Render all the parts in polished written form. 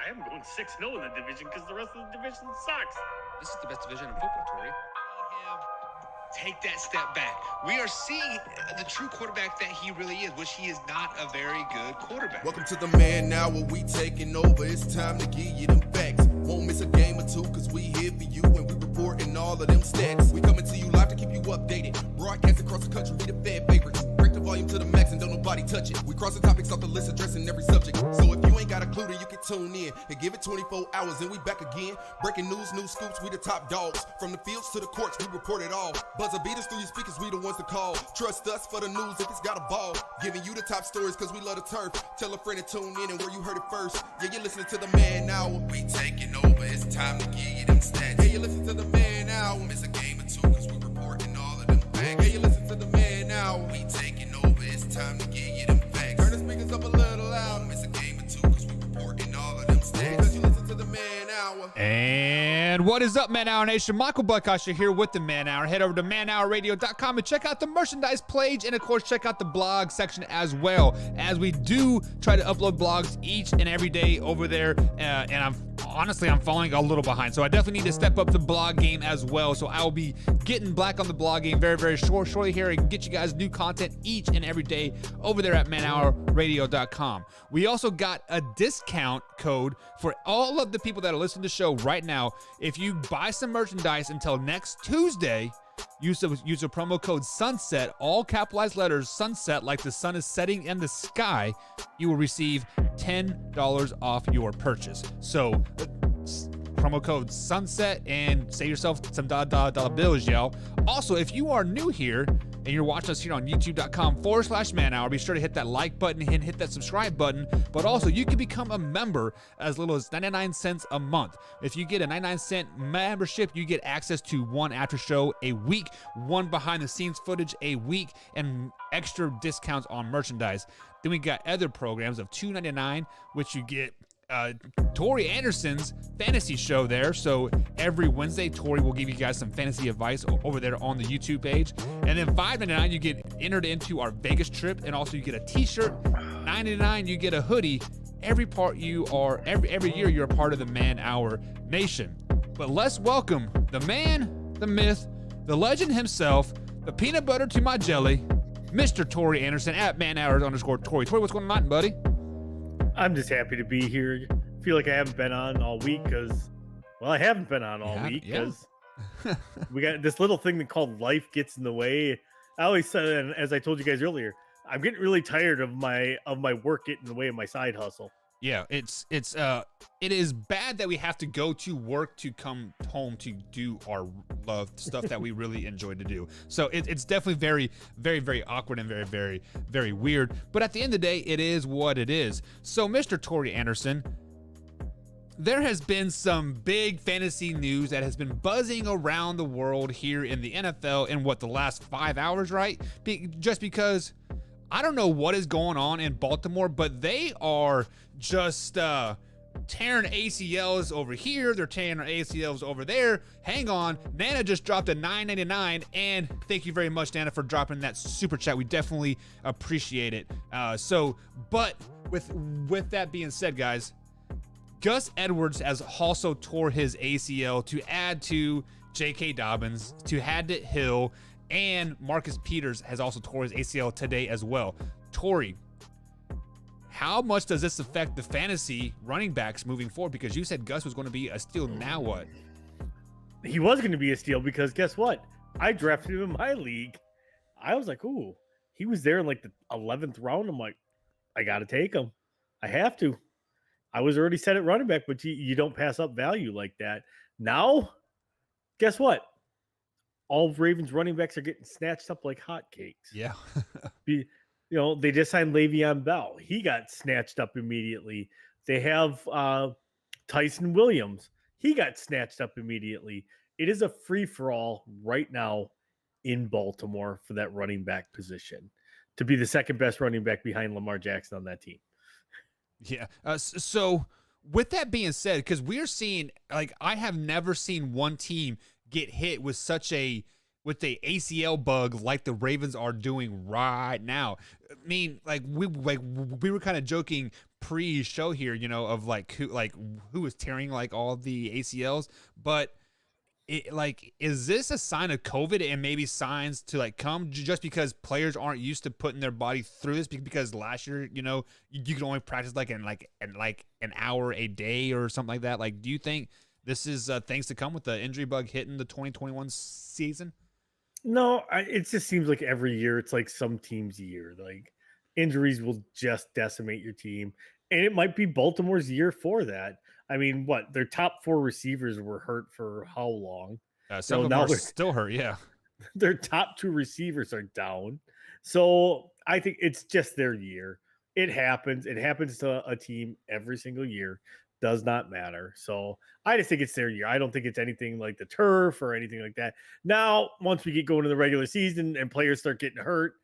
I am going 6-0 in the division because the rest of the division sucks. This is the best division in football, Tori. Take that step back. We are seeing the true quarterback that he really is, which he is not a very good quarterback. Welcome to the Man Now, where we taking over. It's time to give you them facts. Won't miss a game or two, cause we here for you and we reporting all of them stats. We coming to you live to keep you updated. Broadcast across the country, we the fan favorites. Break the volume to the max and don't nobody touch it. We crossing topics off the list, addressing every subject. So if you ain't got a clue, then you can tune in and give it 24 hours and we back again. Breaking news, new scoops, we the top dogs. From the fields to the courts, we report it all. Buzzer beaters through your speakers, we the ones to call. Trust us for the news if it's got a ball. Giving you the top stories cause we love the turf. Tell a friend to tune in and where you heard it first. Yeah, you're listening to the Man Now. We taking over, it's time to give you them stats. Hey, you listen to the Man Now. Miss a game or two cause we reporting all of them facts. Hey, you listen to the Man Now. We taking over, it's time to give you them facts. Turn the speakers up a little loud. Miss a game or two cause we reporting all of them stats. Cause you listen to the Man Hour. And what is up, Man Hour Nation? Michael Buckosher here with the Man Hour. Head over to manhourradio.com and check out the merchandise page, and of course check out the blog section as well, as we do try to upload blogs each and every day over there, and I'm falling a little behind, so I definitely need to step up the blog game as well. So I will be getting back on the blog game very, very shortly here and get you guys new content each and every day over there at manhourradio.com. We also got a discount code for all of the people that are listening to the show right now. If you buy some merchandise until next Tuesday, use the promo code SUNSET, all capitalized letters, SUNSET, like the sun is setting in the sky, you will receive $10 off your purchase. So promo code SUNSET and save yourself some dollar bills, y'all. Also, if you are new here and you're watching us here on youtube.com/manhour, be sure to hit that like button and hit that subscribe button. But also, you can become a member as little as 99 cents a month. If you get a 99-cent membership, you get access to one after show a week, one behind the scenes footage a week, and extra discounts on merchandise. Then we got other programs of $2.99, which you get Tori Anderson's fantasy show there. So every Wednesday, Tori will give you guys some fantasy advice over there on the YouTube page. And then $5.99, you get entered into our Vegas trip, and also you get a t-shirt. $9.99, you get a hoodie. Every year you're a part of the Man Hour Nation. But let's welcome the man, the myth, the legend himself, the peanut butter to my jelly, Mr. Tori Anderson at manhours_Tori. Tori, what's going on, buddy? I'm just happy to be here. Feel like I haven't been on all week because, well, I haven't been on all week because we got this little thing called life gets in the way. I always said, and as I told you guys earlier, I'm getting really tired of my work getting in the way of my side hustle. Yeah, it is bad that we have to go to work to come home to do our love stuff that we really enjoy to do. So it's definitely very, very, very awkward and very, very, very weird. But at the end of the day, it is what it is. So, Mr. Tori Anderson, there has been some big fantasy news that has been buzzing around the world here in the NFL in the last 5 hours, right? Just because I don't know what is going on in Baltimore, but they are just tearing ACLs over here. They're tearing ACLs over there. Hang on. Nana just dropped a $9.99, and thank you very much, Nana, for dropping that super chat. We definitely appreciate it. But with that being said, guys, Gus Edwards has also tore his ACL to add to J.K. Dobbins, to add to Hill, and Marcus Peters has also tore his ACL today as well. Tori, how much does this affect the fantasy running backs moving forward? Because you said Gus was going to be a steal. Now what? He was going to be a steal because guess what? I drafted him in my league. I was like, ooh, he was there in like the 11th round. I'm like, I got to take him. I have to. I was already set at running back, but you don't pass up value like that. Now, guess what? All Ravens running backs are getting snatched up like hotcakes. Yeah. They just signed Le'Veon Bell. He got snatched up immediately. They have Tyson Williams. He got snatched up immediately. It is a free-for-all right now in Baltimore for that running back position to be the second best running back behind Lamar Jackson on that team. Yeah. So with that being said, because we're seeing, I have never seen one team get hit with the ACL bug like the Ravens are doing right now. I mean, we were kind of joking pre-show here, of who was tearing like all the ACLs, but is this a sign of COVID and maybe signs to like come just because players aren't used to putting their body through this? Because last year, you could only practice like an hour a day or something like that. Like, do you think this is things to come with the injury bug hitting the 2021 season? No, it just seems like every year it's like some team's year. Like injuries will just decimate your team, and it might be Baltimore's year for that. I mean, what their top 4 receivers were hurt for how long? Some of them are still hurt. Yeah, their top 2 receivers are down. So I think it's just their year. It happens. It happens to a team every single year. Does not matter. So I just think it's their year. I don't think it's anything like the turf or anything like that. Now, once we get going to the regular season and players start getting hurt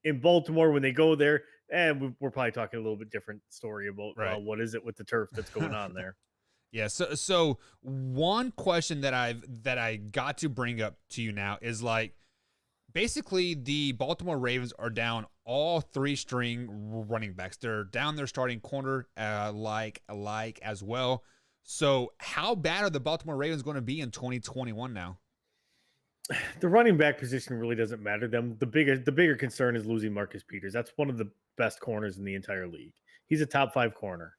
in Baltimore when they go there, and we're probably talking a little bit different story about what is it with the turf that's going on there. Yeah. So one question that I got to bring up to you now is like, basically the Baltimore Ravens are down all 3 string running backs. They're down their starting corner, like as well. So how bad are the Baltimore Ravens going to be in 2021 now? The running back position really doesn't matter to them. The bigger concern is losing Marcus Peters. That's one of the best corners in the entire league. He's a top 5 corner.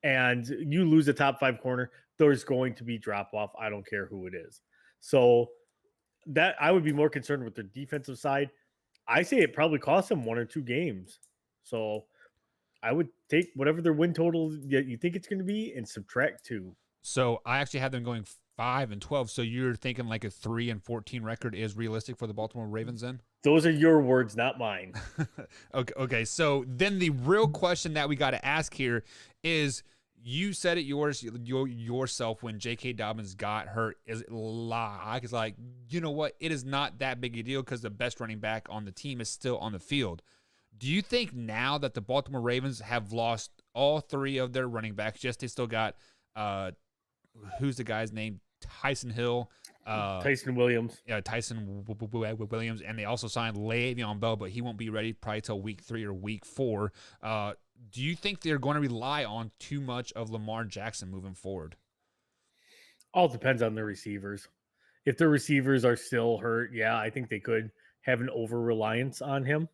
And you lose a top 5 corner, there's going to be drop off. I don't care who it is. So that I would be more concerned with their defensive side. I say it probably costs them 1 or 2 games. So I would take whatever their win total you think it's going to be and subtract 2. So I actually have them going 5-12. So you're thinking like a 3-14 record is realistic for the Baltimore Ravens then? Those are your words, not mine. Okay. So then the real question that we got to ask here is, you said it yourself when J.K. Dobbins got hurt. Is it like, it's like, you know what? It is not that big a deal because the best running back on the team is still on the field. Do you think now that the Baltimore Ravens have lost all 3 of their running backs, yes, they still got, who's the guy's name? Tyson Hill. Tyson Williams. Yeah, Tyson Williams. And they also signed Le'Veon Bell, but he won't be ready probably till week 3 or week 4. Do you think they're going to rely on too much of Lamar Jackson moving forward? All depends on their receivers. If their receivers are still hurt, yeah, I think they could have an over-reliance on him.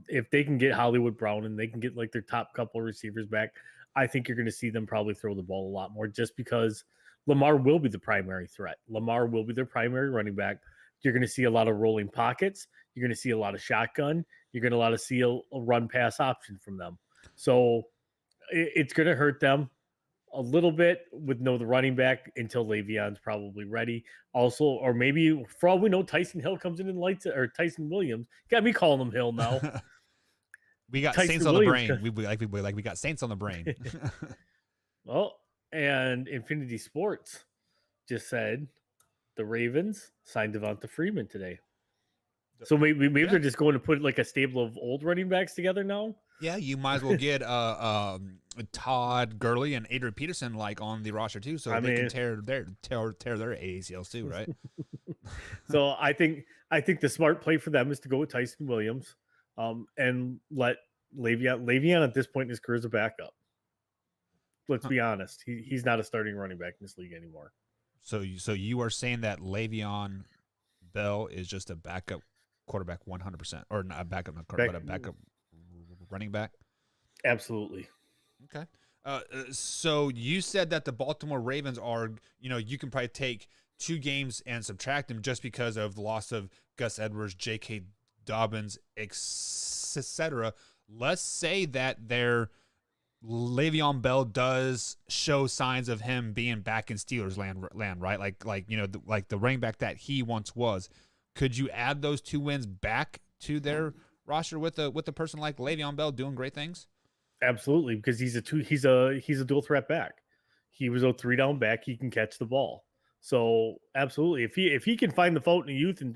If they can get Hollywood Brown and they can get like their top couple of receivers back, I think you're going to see them probably throw the ball a lot more just because Lamar will be the primary threat. Lamar will be their primary running back. You're going to see a lot of rolling pockets. You're going to see a lot of shotgun. You're going to see a run pass option from them. So it's going to hurt them a little bit with the running back until Le'Veon's probably ready. Also, or maybe for all we know, Tyson Hill comes in and lights it, or Tyson Williams. Got me calling him Hill now. We got Tyson Saints on the brain. We got Saints on the brain. Well, and Infinity Sports just said the Ravens signed Devonta Freeman today. So maybe they're just going to put like a stable of old running backs together now. Yeah, you might as well get Todd Gurley and Adrian Peterson like on the roster too, so they can tear their ACLs too, right? So I think the smart play for them is to go with Tyson Williams, and let Le'Veon at this point in his career is a backup. Let's be honest, he's not a starting running back in this league anymore. So you are saying that Le'Veon Bell is just a backup quarterback 100%, or not a backup, but a backup running back? Absolutely. Okay. So you said that the Baltimore Ravens are, you can probably take 2 games and subtract them just because of the loss of Gus Edwards, J.K. Dobbins, etc. Let's say that their Le'Veon Bell does show signs of him being back in Steelers land, right? Like the running back that he once was. Could you add those 2 wins back to their roster with a person like Le'Veon Bell doing great things? Absolutely, because he's a dual threat back. He was a 3-down back. He can catch the ball. So absolutely, if he can find the fountain of youth and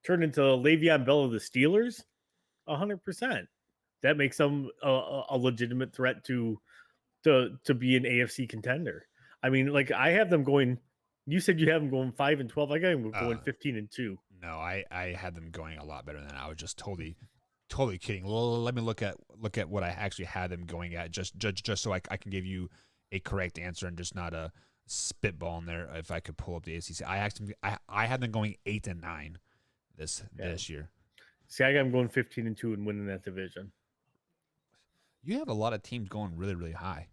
turn into Le'Veon Bell of the Steelers, 100%. That makes them a legitimate threat to be an AFC contender. I mean, like I have them going. You said you have them going 5-12. I got them going 15-2. No, I had them going a lot better than that. I was just totally totally kidding. Let me look at what I actually had them going at, just so I can give you a correct answer and just not a spitball in there. If I could pull up the ACC, I had them going 8-9 this year. See, I got them going 15-2 and winning that division. You have a lot of teams going really, really high.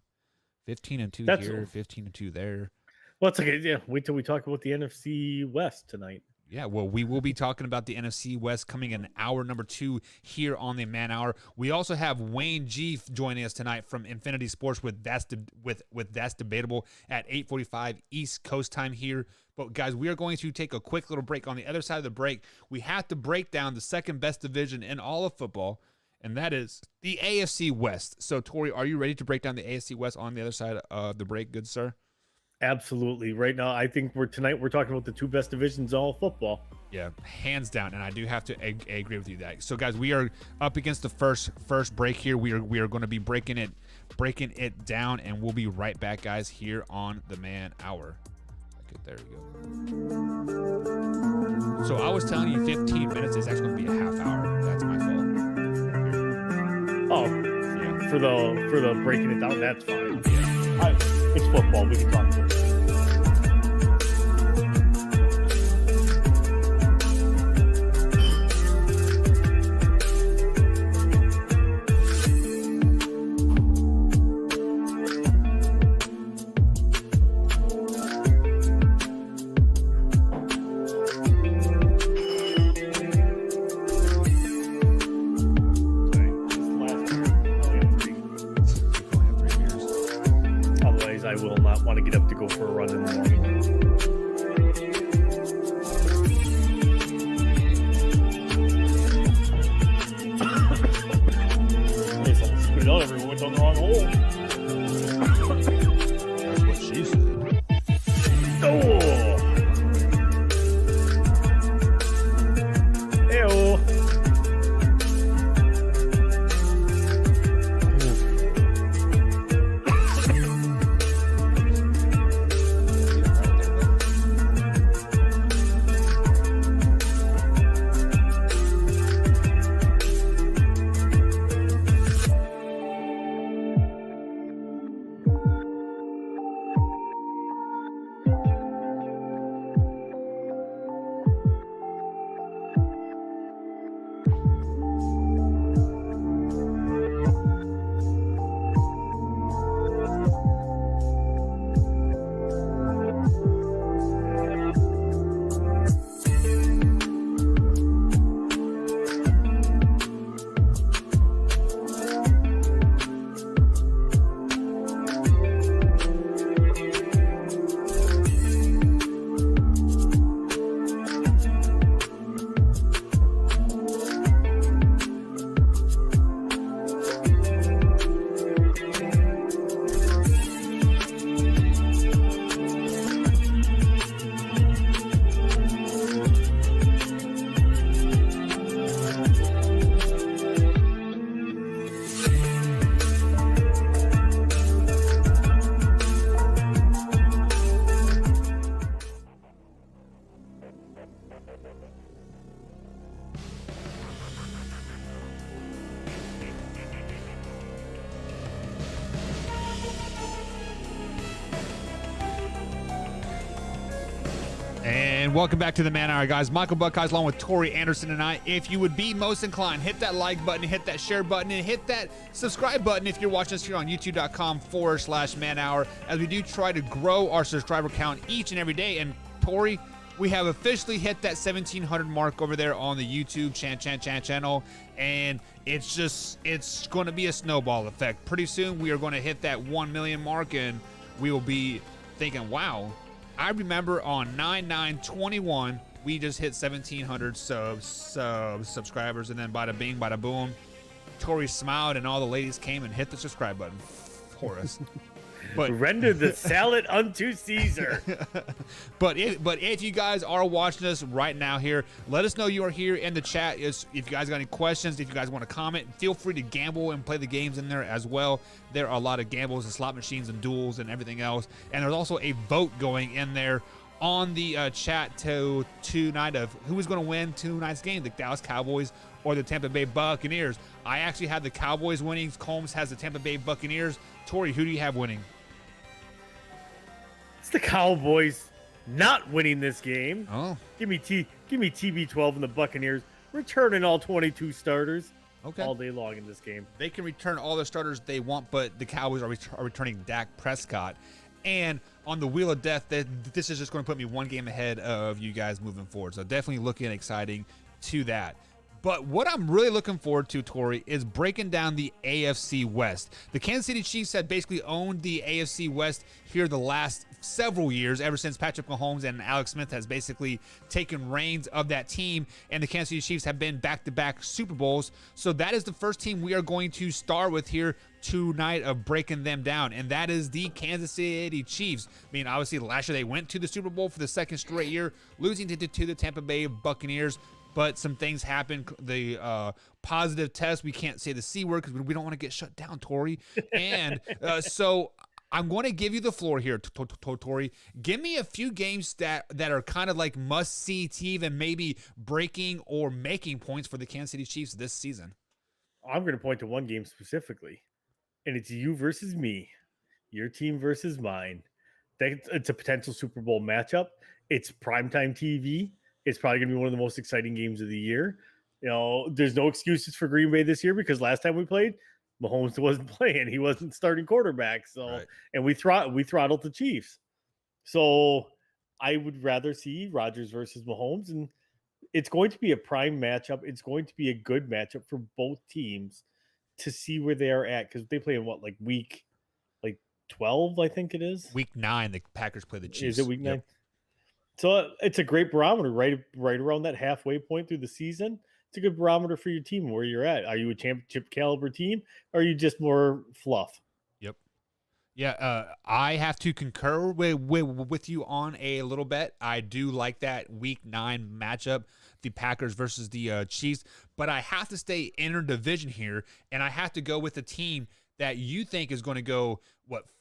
15-2 That's here, 15-2 there. Well, it's okay. Yeah, wait till we talk about the NFC West tonight. Yeah, well, we will be talking about the NFC West coming in hour number 2 here on the Man Hour. We also have Wayne G joining us tonight from Infinity Sports with That's Debatable at 8:45 East Coast time here. But guys, we are going to take a quick little break. On the other side of the break, we have to break down the second best division in all of football, and that is the AFC West. So, Tori, are you ready to break down the AFC West on the other side of the break, good sir? Absolutely. Right now, I think we're talking about the two best divisions in all of football. Yeah, hands down, and I do have to agree with you that. So, guys, we are up against the first break here. We are going to be breaking it down, and we'll be right back, guys, here on the Man Hour. Okay, there we go. So I was telling you 15 minutes is actually going to be a half hour. That's my fault. Oh, yeah. For the breaking it down, that's fine. It's football. We can talk about it. I will not want to get up to go for a run in the morning. It's all spit out everywhere. It's on the wrong hole. That's what she said. Oh! Ew. And welcome back to the Man Hour, guys. Michael Buckeyes along with Tori Anderson and I. If you would be most inclined, hit that like button, hit that share button, and hit that subscribe button if you're watching us here on youtube.com/Man Hour, as we do try to grow our subscriber count each and every day. And Tori, we have officially hit that 1,700 mark over there on the YouTube channel, and it's going to be a snowball effect. Pretty soon we are going to hit that 1 million mark, and we will be thinking, wow, I remember on 9/9/21 we just hit 1,700 subscribers, and then bada bing, bada boom, Tori smiled, and all the ladies came and hit the subscribe button for us. But render the salad unto Caesar. but if you guys are watching us right now here, let us know you are here in the chat. If you guys got any questions, if you guys want to comment, feel free to gamble and play the games in there as well. There are a lot of gambles and slot machines and duels and everything else. And there's also a vote going in there on the chat tonight of who was going to win tonight's game, the Dallas Cowboys or the Tampa Bay Buccaneers. I actually had the Cowboys winning. Combs has the Tampa Bay Buccaneers. Tori, who do you have winning? It's the Cowboys not winning this game. Oh, Give me TB12 and the Buccaneers returning all 22 starters okay. all day long in this game. They can return all the starters they want, but the Cowboys are returning Dak Prescott. And on the Wheel of Death, this is just going to put me one game ahead of you guys moving forward. So definitely looking exciting to that. But what I'm really looking forward to, Tori, is breaking down the AFC West. The Kansas City Chiefs have basically owned the AFC West here the last several years, ever since Patrick Mahomes and Alex Smith has basically taken reins of that team, and the Kansas City Chiefs have been back-to-back Super Bowls. So that is the first team we are going to start with here tonight of breaking them down, and that is the Kansas City Chiefs. I mean, obviously, last year they went to the Super Bowl for the second straight year, losing to the Tampa Bay Buccaneers. But some things happened. The positive test, we can't say the C word because we don't want to get shut down, Tori. And so I'm going to give you the floor here, Tori. Give me a few games that are kind of like must-see TV and maybe breaking or making points for the Kansas City Chiefs this season. I'm going to point to one game specifically, and it's you versus me, your team versus mine. It's a potential Super Bowl matchup. It's primetime TV. It's probably going to be one of the most exciting games of the year. You know, there's no excuses for Green Bay this year because last time we played, Mahomes wasn't playing. He wasn't starting quarterback. So, right. And we throttled the Chiefs. So I would rather see Rodgers versus Mahomes, and it's going to be a prime matchup. It's going to be a good matchup for both teams to see where they are at because they play in what, like week 12, I think it is. Week 9, the Packers play the Chiefs. Is it week 9? So it's a great barometer, right around that halfway point through the season. It's a good barometer for your team where you're at. Are you a championship caliber team, or are you just more fluff? Yep. Yeah, I have to concur with you on a little bit. I do like that week 9 matchup, the Packers versus the Chiefs, but I have to stay interdivision here, and I have to go with the team that you think is going to go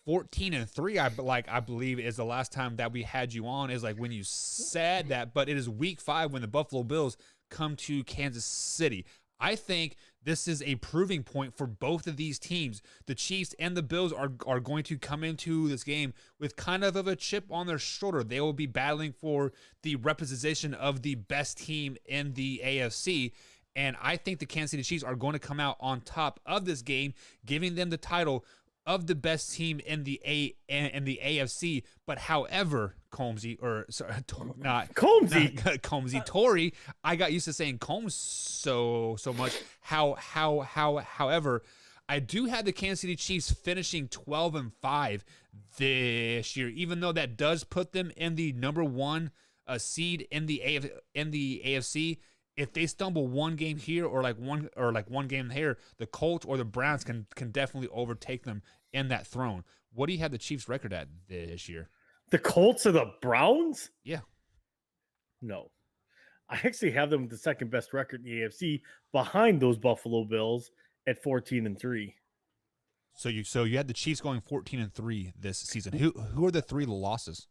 14-3. I believe is the last time that we had you on, is like when you said that, but it is week 5 when the Buffalo Bills come to Kansas City. I think this is a proving point for both of these teams. The Chiefs and the Bills are going to come into this game with kind of a chip on their shoulder. They will be battling for the representation of the best team in the AFC. And I think the Kansas City Chiefs are going to come out on top of this game, giving them the title of the best team in the AFC. But however, Tori, I got used to saying Combs so much. However, I do have the Kansas City Chiefs finishing 12-5 this year, even though that does put them in the number 1 seed in the AFC. If they stumble one game here or one game there, the Colts or the Browns can definitely overtake them in that throne. What do you have the Chiefs record at this year? The Colts or the Browns? Yeah. No. I actually have them with the second best record in the AFC behind those Buffalo Bills at 14-3. So you had the Chiefs going 14-3 this season. Who are the 3 losses?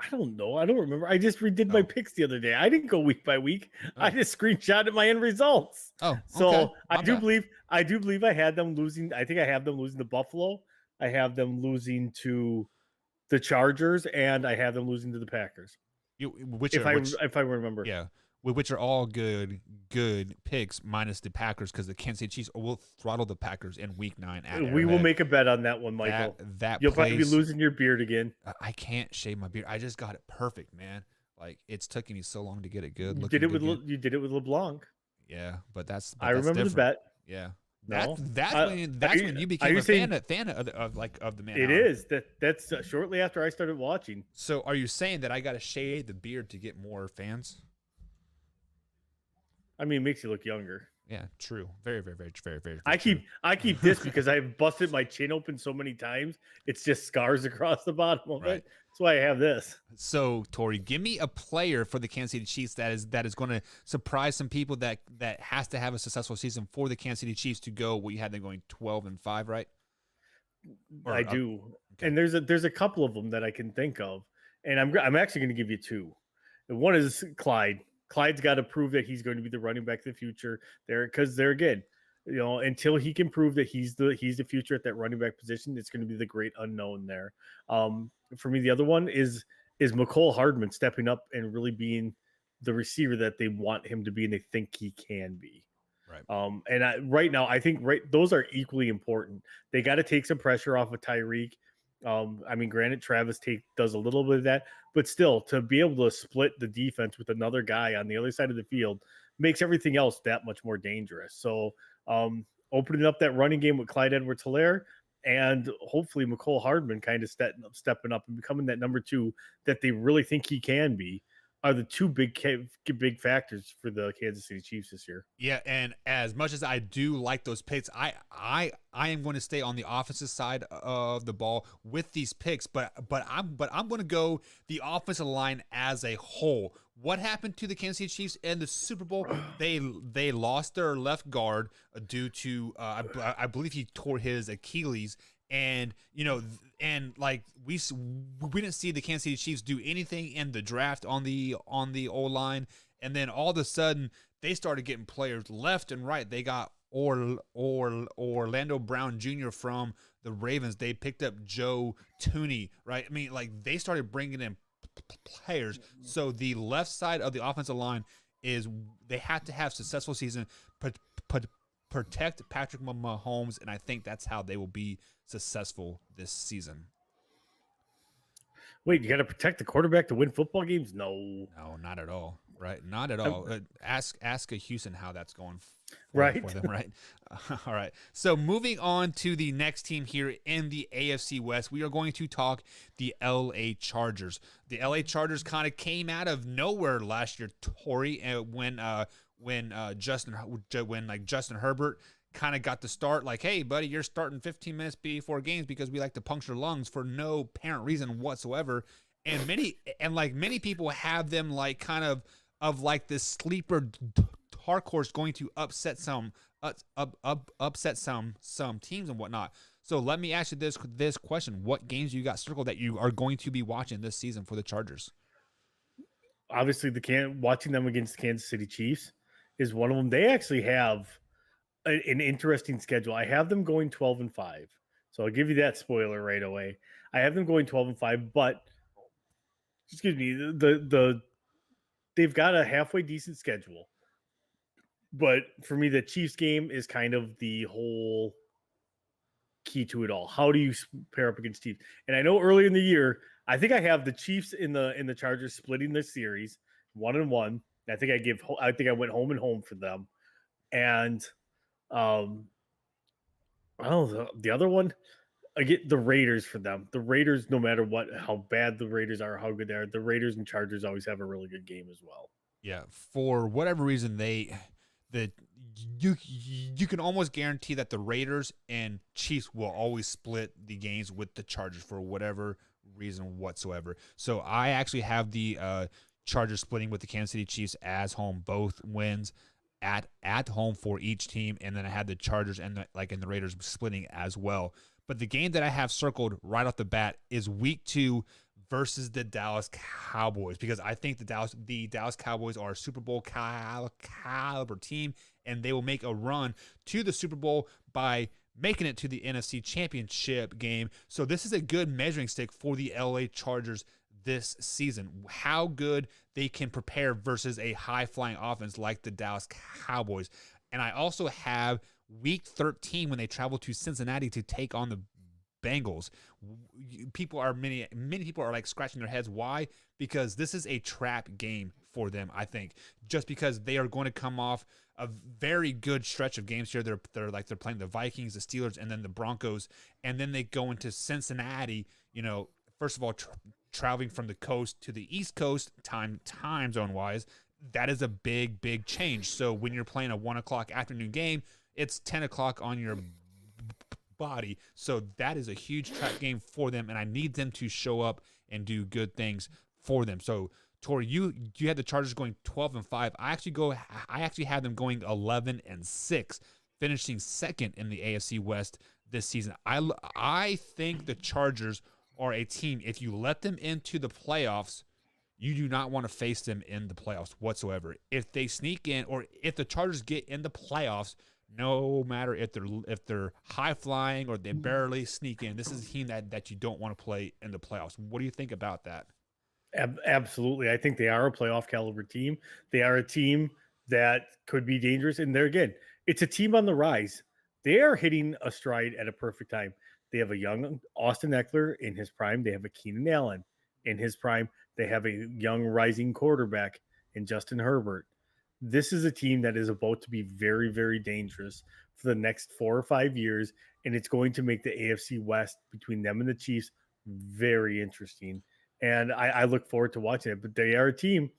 I don't know. I don't remember. I just redid my picks the other day. I didn't go week by week. I just screenshotted my end results. Oh, okay. So I do believe I had them losing. I think I have them losing to Buffalo. I have them losing to the Chargers, and I have them losing to the Packers. If I remember. Yeah. Which are all good picks, minus the Packers, because the Kansas City Chiefs will throttle the Packers in week 9. We will make a bet on that one, Michael. You'll probably be losing your beard again. I can't shave my beard. I just got it perfect, man. Like, it's taking me so long to get it good. You did it with LeBlanc. Yeah, but I remember different. the bet. Yeah. No. That's when you became a fan of the man. It is. That's shortly after I started watching. So are you saying that I got to shave the beard to get more fans? I mean, it makes you look younger. Yeah, true. Very, very, very, very, very. I keep this because I've busted my chin open so many times. It's just scars across the bottom of it. That's why I have this. So, Tori, give me a player for the Kansas City Chiefs that is going to surprise some people that has to have a successful season for the Kansas City Chiefs to go. You had them going 12-5, right? I do. Okay. And there's a couple of them that I can think of. and I'm actually going to give you two. And one is Clyde. Clyde's got to prove that he's going to be the running back of the future there, because there again, until he can prove that he's the future at that running back position, it's going to be the great unknown there. For me, the other one is McCole Hardman stepping up and really being the receiver that they want him to be and they think he can be. Right. Right now, I think those are equally important. They got to take some pressure off of Tyreek. Granted, Travis does a little bit of that, but still, to be able to split the defense with another guy on the other side of the field makes everything else that much more dangerous. So, opening up that running game with Clyde Edwards-Helaire and hopefully McCole Hardman kind of stepping up and becoming that number two that they really think he can be are the two big factors for the Kansas City Chiefs this year. Yeah, and as much as I do like those picks, I am going to stay on the offensive side of the ball with these picks, but I'm going to go the offensive line as a whole. What happened to the Kansas City Chiefs in the Super Bowl? They lost their left guard due to I believe he tore his Achilles. And we didn't see the Kansas City Chiefs do anything in the draft on the O-line, and then all of a sudden they started getting players left and right. They got Orlando Brown Jr. from the Ravens. They picked up Joe Thuney, right? I mean, like, they started bringing in players. So the left side of the offensive line they had to have successful season, protect Patrick Mahomes, and I think that's how they will be successful this season. Wait, you got to protect the quarterback to win football games? No, not at all. Right, not at all. Ask a Houston how that's going for them, right? All right. So moving on to the next team here in the AFC West, we are going to talk the LA Chargers. The LA Chargers kind of came out of nowhere last year, Tori, when Justin Herbert kind of got the start, like, hey, buddy, you're starting 15 minutes before games because we like to puncture lungs for no apparent reason whatsoever. And many people have them like kind of like this sleeper dark horse going to upset some teams and whatnot. So let me ask you this question: what games you got circled that you are going to be watching this season for the Chargers? Obviously, watching them against the Kansas City Chiefs is one of them. They actually have an interesting schedule. I have them going 12-5. So I'll give you that spoiler right away. I have them going 12-5, but excuse me, they've got a halfway decent schedule. But for me, the Chiefs game is kind of the whole key to it all. How do you pair up against Chiefs? And I know earlier in the year, I think I have the Chiefs in the Chargers splitting this series 1-1. I think I went home and home for them. And the other one, I get the Raiders for them. The Raiders, no matter how bad the Raiders are, how good they are, the Raiders and Chargers always have a really good game as well. Yeah, for whatever reason, you can almost guarantee that the Raiders and Chiefs will always split the games with the Chargers for whatever reason whatsoever. So I actually have the Chargers splitting with the Kansas City Chiefs as home, both wins at home for each team, and then I had the Chargers and the Raiders splitting as well. But the game that I have circled right off the bat is Week 2 versus the Dallas Cowboys, because I think the Dallas Cowboys are a Super Bowl caliber team, and they will make a run to the Super Bowl by making it to the NFC Championship game. So this is a good measuring stick for the LA Chargers this season, how good they can prepare versus a high-flying offense like the Dallas Cowboys. And I also have Week 13 when they travel to Cincinnati to take on the Bengals. Many people are like scratching their heads. Why? Because this is a trap game for them, I think. Just because they are going to come off a very good stretch of games here. They're playing the Vikings, the Steelers, and then the Broncos, and then they go into Cincinnati. First of all, traveling from the coast to the East Coast time zone wise, that is a big change. So when you're playing a 1:00 afternoon game, it's 10 o'clock on your body. So that is a huge trap game for them, and I need them to show up and do good things for them. So Tori, you had the Chargers going 12-5. I actually have them going 11-6, finishing second in the AFC West this season. I think the Chargers are a team, if you let them into the playoffs, you do not want to face them in the playoffs whatsoever. If they sneak in, or if the Chargers get in the playoffs, no matter if they're high flying or they barely sneak in, this is a team that you don't want to play in the playoffs. What do you think about that? Absolutely. I think they are a playoff caliber team. They are a team that could be dangerous. And there again, it's a team on the rise. They are hitting a stride at a perfect time. They have a young Austin Eckler in his prime. They have a Keenan Allen in his prime. They have a young rising quarterback in Justin Herbert. This is a team that is about to be very, very dangerous for the next 4 or 5 years. And it's going to make the AFC West between them and the Chiefs very interesting. And I look forward to watching it. But they are a team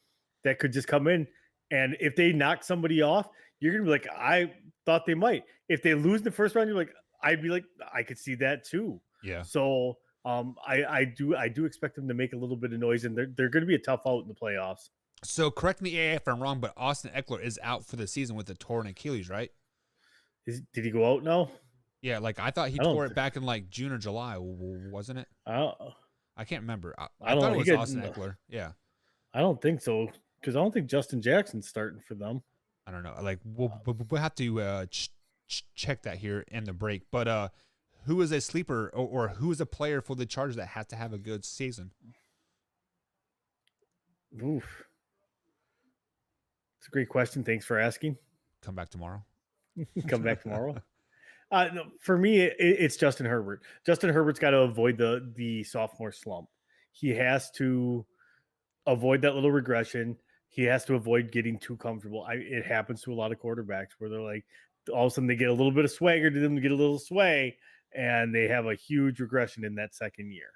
that could just come in. And if they knock somebody off, you're going to be like, I thought they might. If they lose in the first round, you're like, I'd be like, I could see that too. Yeah. So I do expect them to make a little bit of noise, and they're going to be a tough out in the playoffs. So correct me if I'm wrong, but Austin Eckler is out for the season with a torn Achilles, right? Did he go out now? Yeah, like I thought he tore it back in like June or July, wasn't it? I can't remember. I thought it was Austin Eckler. Yeah. I don't think so, because I don't think Justin Jackson's starting for them. I don't know. Like we'll have to check that here in the break. But who is a sleeper or who is a player for the Chargers that has to have a good season? Oof. It's a great question. Thanks for asking. Come back tomorrow. Come back tomorrow. No, for me, it's Justin Herbert. Justin Herbert's got to avoid the sophomore slump. He has to avoid that little regression. He has to avoid getting too comfortable. It happens to a lot of quarterbacks where they're like, all of a sudden they get a little bit of swagger to them, get a little sway, and they have a huge regression in that second year.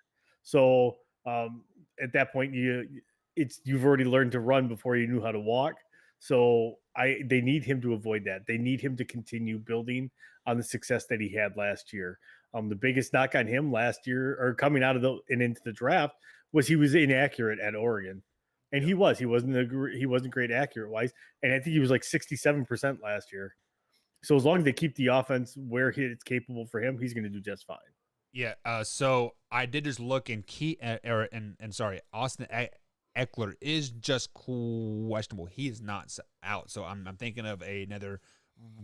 So at that point, you've already learned to run before you knew how to walk. So they need him to avoid that. They need him to continue building on the success that he had last year. The biggest knock on him last year, or coming out of and into the draft, was he was inaccurate at Oregon. And he wasn't great accurate wise. And I think he was like 67% last year. So as long as they keep the offense where it's capable for him, he's going to do just fine. Yeah. So I did just look and Austin Eckler is just questionable. He is not out. So I'm thinking of another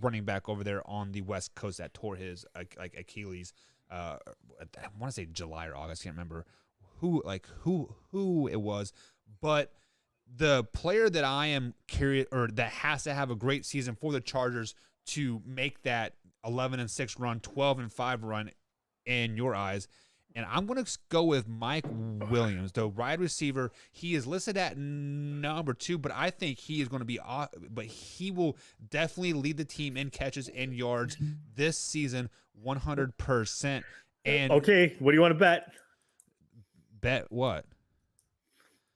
running back over there on the West Coast that tore his Achilles. I want to say July or August. I can't remember who it was, but the player that I am curious, or that has to have a great season for the Chargers to make that 11-6 run, 12-5 run in your eyes. And I'm going to go with Mike Williams, the wide receiver. He is listed at number 2, but I think he is going to be but he will definitely lead the team in catches and yards this season 100%. And okay, what do you want to bet? Bet what?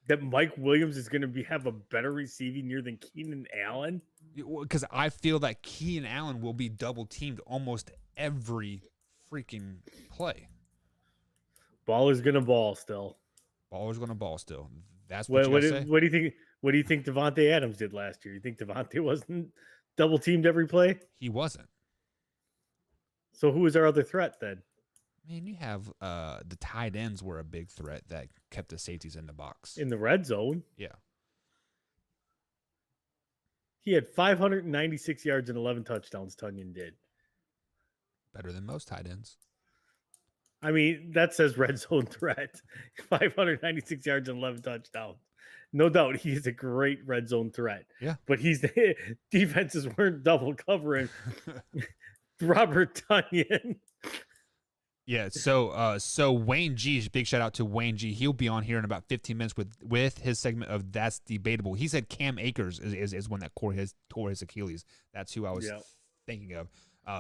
That Mike Williams is going to have a better receiving year than Keenan Allen? Because I feel that Keenan Allen will be double teamed almost every freaking play. Baller's going to ball still. Baller's going to ball still. That's what you say? What do you think? What do you think Devontae Adams did last year? You think Devontae wasn't double teamed every play? He wasn't. So who was our other threat then? I mean, you have the tight ends were a big threat that kept the safeties in the box. In the red zone? Yeah. He had 596 yards and 11 touchdowns, Tunyon did. Better than most tight ends. I mean, that says red zone threat. 596 yards and 11 touchdowns. No doubt he is a great red zone threat. Yeah. But defenses weren't double covering Robert Tunyon. Yeah, so Wayne G, big shout out to Wayne G. He'll be on here in about 15 minutes with his segment of That's Debatable. He said Cam Akers is one that tore his Achilles. That's who I was thinking of.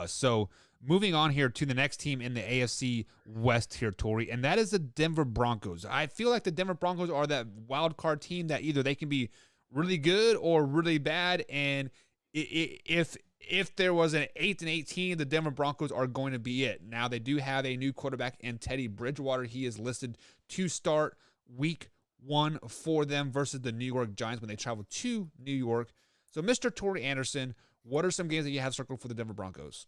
So moving on here to the next team in the AFC West here, Tori, and that is the Denver Broncos. I feel like the Denver Broncos are that wild card team that either they can be really good or really bad, and if there was an 8-18, the Denver Broncos are going to be it. Now, they do have a new quarterback in Teddy Bridgewater. He is listed to start week 1 for them versus the New York Giants when they travel to New York. So, Mr. Tori Anderson, what are some games that you have circled for the Denver Broncos?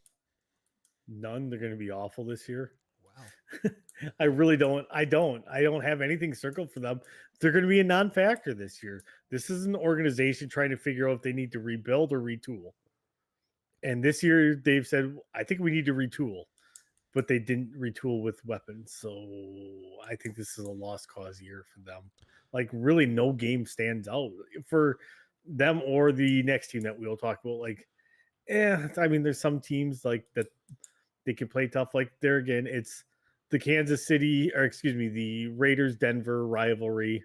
None. They're going to be awful this year. Wow. I really don't. I don't have anything circled for them. They're going to be a non-factor this year. This is an organization trying to figure out if they need to rebuild or retool. And this year they've said, I think we need to retool, but they didn't retool with weapons. So I think this is a lost cause year for them. Like, really no game stands out for them or the next team that we'll talk about. Like, I mean, there's some teams like that they can play tough. Like, there again, it's the the Raiders Denver rivalry.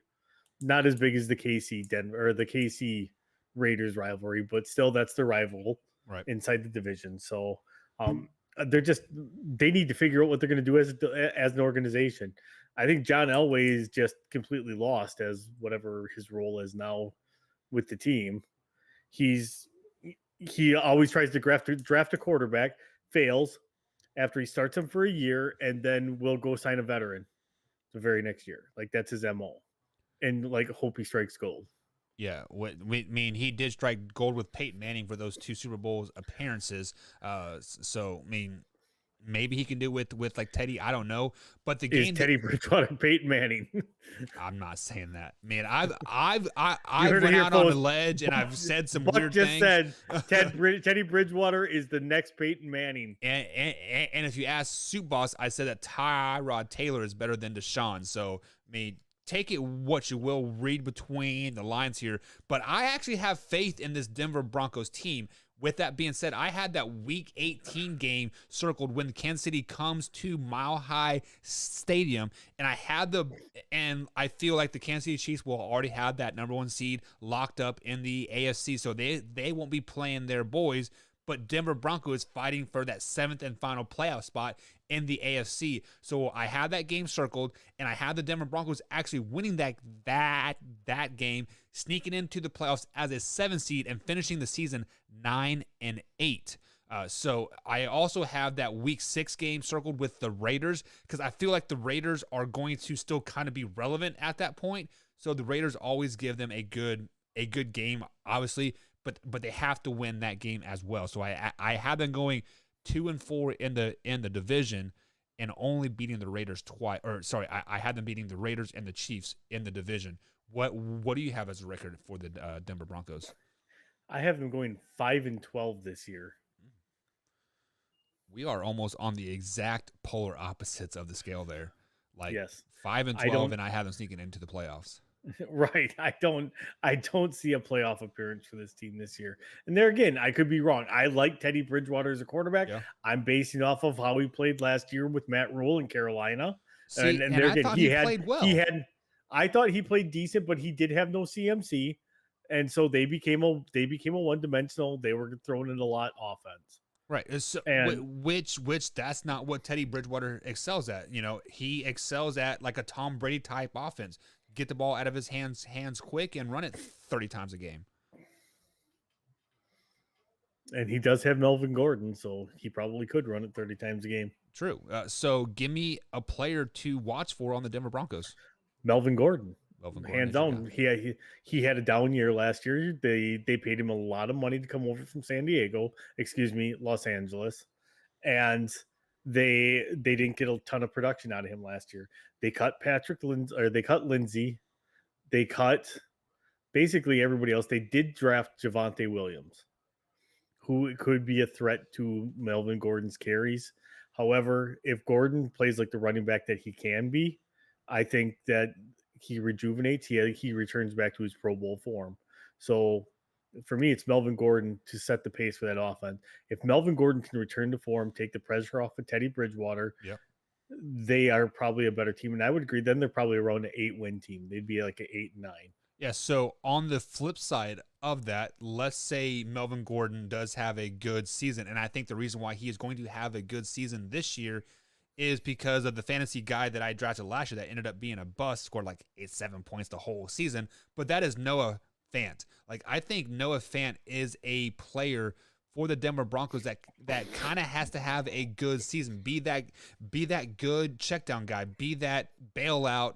Not as big as the KC Denver or the KC Raiders rivalry, but still that's the rival Right. inside the division. So they need to figure out what they're going to do as an organization. I think John Elway is just completely lost as whatever his role is now with the team. He always tries to draft a quarterback, fails after he starts him for a year, and then will go sign a veteran the very next year. Like, that's his MO. And like, hope he strikes gold. Yeah, he did strike gold with Peyton Manning for those 2 Super Bowl appearances. So, I mean, maybe he can do with like Teddy. I don't know, but the game Teddy Bridgewater, Peyton Manning. I'm not saying that, man. I've went out on a ledge and I've said some weird just things. Said Teddy Bridgewater is the next Peyton Manning. And if you ask Soup Boss, I said that Tyrod Taylor is better than Deshaun. So, I mean, take it what you will, read between the lines here. But I actually have faith in this Denver Broncos team. With that being said, I had that Week 18 game circled when Kansas City comes to Mile High Stadium, and I feel like the Kansas City Chiefs will already have that number 1 seed locked up in the AFC, so they won't be playing their boys. But Denver Broncos is fighting for that 7th and final playoff spot in the AFC. So I had that game circled, and I had the Denver Broncos actually winning that game, sneaking into the playoffs as a 7 seed and finishing the season 9-8. So I also have that Week 6 game circled with the Raiders, because I feel like the Raiders are going to still kind of be relevant at that point. So the Raiders always give them a good game, obviously. But they have to win that game as well. So I have them going 2-4 in the division and only beating the Raiders twice. Or sorry, I had them beating the Raiders and the Chiefs in the division. What do you have as a record for the Denver Broncos? I have them going 5-12 this year. We are almost on the exact polar opposites of the scale there. Like, yes. 5-12, and I have them sneaking into the playoffs. Right. I don't see a playoff appearance for this team this year. And there again, I could be wrong. I like Teddy Bridgewater as a quarterback. Yeah. I'm basing off of how he played last year with Matt Rule in Carolina. See, and there again, he played well. I thought he played decent, but he did have no CMC. And so they became a one-dimensional. They were thrown in a lot offense. Right. So, which that's not what Teddy Bridgewater excels at. You know, he excels at like a Tom Brady type offense. Get the ball out of his hands quick and run it 30 times a game. And he does have Melvin Gordon, so he probably could run it 30 times a game. True. So give me a player to watch for on the Denver Broncos. Melvin Gordon. Hands down. He had a down year last year. They paid him a lot of money to come over from Los Angeles. And they didn't get a ton of production out of him last year. They cut Lindsey. They cut basically everybody else. They did draft Javonte Williams, who could be a threat to Melvin Gordon's carries. However, if Gordon plays like the running back that he can be, I think that he rejuvenates. He returns back to his Pro Bowl form. So for me, it's Melvin Gordon to set the pace for that offense. If Melvin Gordon can return to form, take the pressure off of Teddy Bridgewater, they are probably a better team. And I would agree, then they're probably around an 8-win team. They'd be like an 8-9. Yeah, so on the flip side of that, let's say Melvin Gordon does have a good season. And I think the reason why he is going to have a good season this year is because of the fantasy guy that I drafted last year that ended up being a bust, scored like 7 points the whole season. But that is Noah Fant. Like, I think Noah Fant is a player for the Denver Broncos that kind of has to have a good season. Be that good check down guy, be that bailout,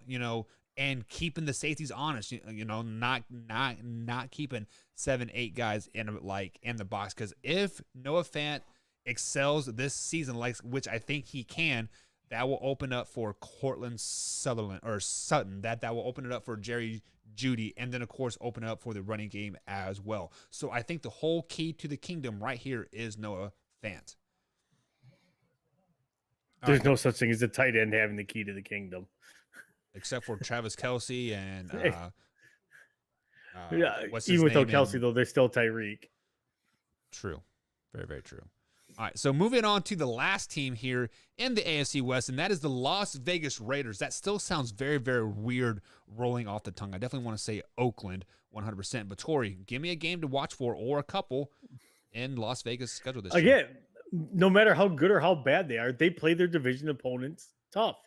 and keeping the safeties honest, not keeping 7-8 guys in the box. Because if Noah Fant excels this season, which I think he can, that will open up for Cortland Sutherland or Sutton. That will open it up for Jerry Jeudy, and then of course open it up for the running game as well. So I think the whole key to the kingdom right here is Noah Fant. There's no such thing as a tight end having the key to the kingdom, except for Travis Kelce and even without Kelce though, there's still Tyreek. True, very very true. All right, so moving on to the last team here in the AFC West, and that is the Las Vegas Raiders. That still sounds very, very weird rolling off the tongue. I definitely want to say Oakland 100%. But, Tori, give me a game to watch for or a couple in Las Vegas' schedule this year. Again, no matter how good or how bad they are, they play their division opponents tough.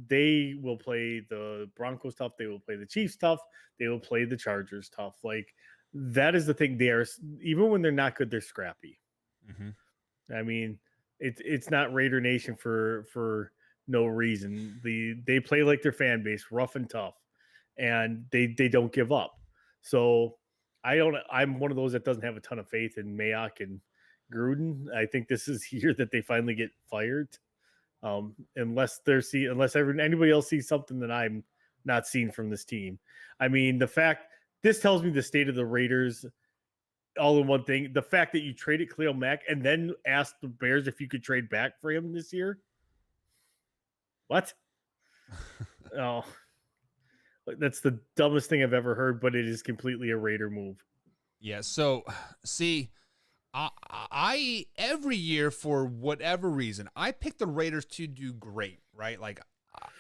They will play the Broncos tough. They will play the Chiefs tough. They will play the Chargers tough. Like, that is the thing. They are, even when they're not good, they're scrappy. Mm-hmm. I mean, it's not Raider Nation for no reason. They play like their fan base, rough and tough, and they don't give up. So I'm one of those that doesn't have a ton of faith in Mayock and Gruden. I think this is here that they finally get fired, unless anybody else sees something that I'm not seeing from this team. I mean, this tells me the state of the Raiders. All in one thing, the fact that you traded Khalil Mack and then asked the Bears if you could trade back for him this year. What? Oh, that's the dumbest thing I've ever heard, but it is completely a Raider move. Yeah. So, see, I every year for whatever reason, I pick the Raiders to do great, right? Like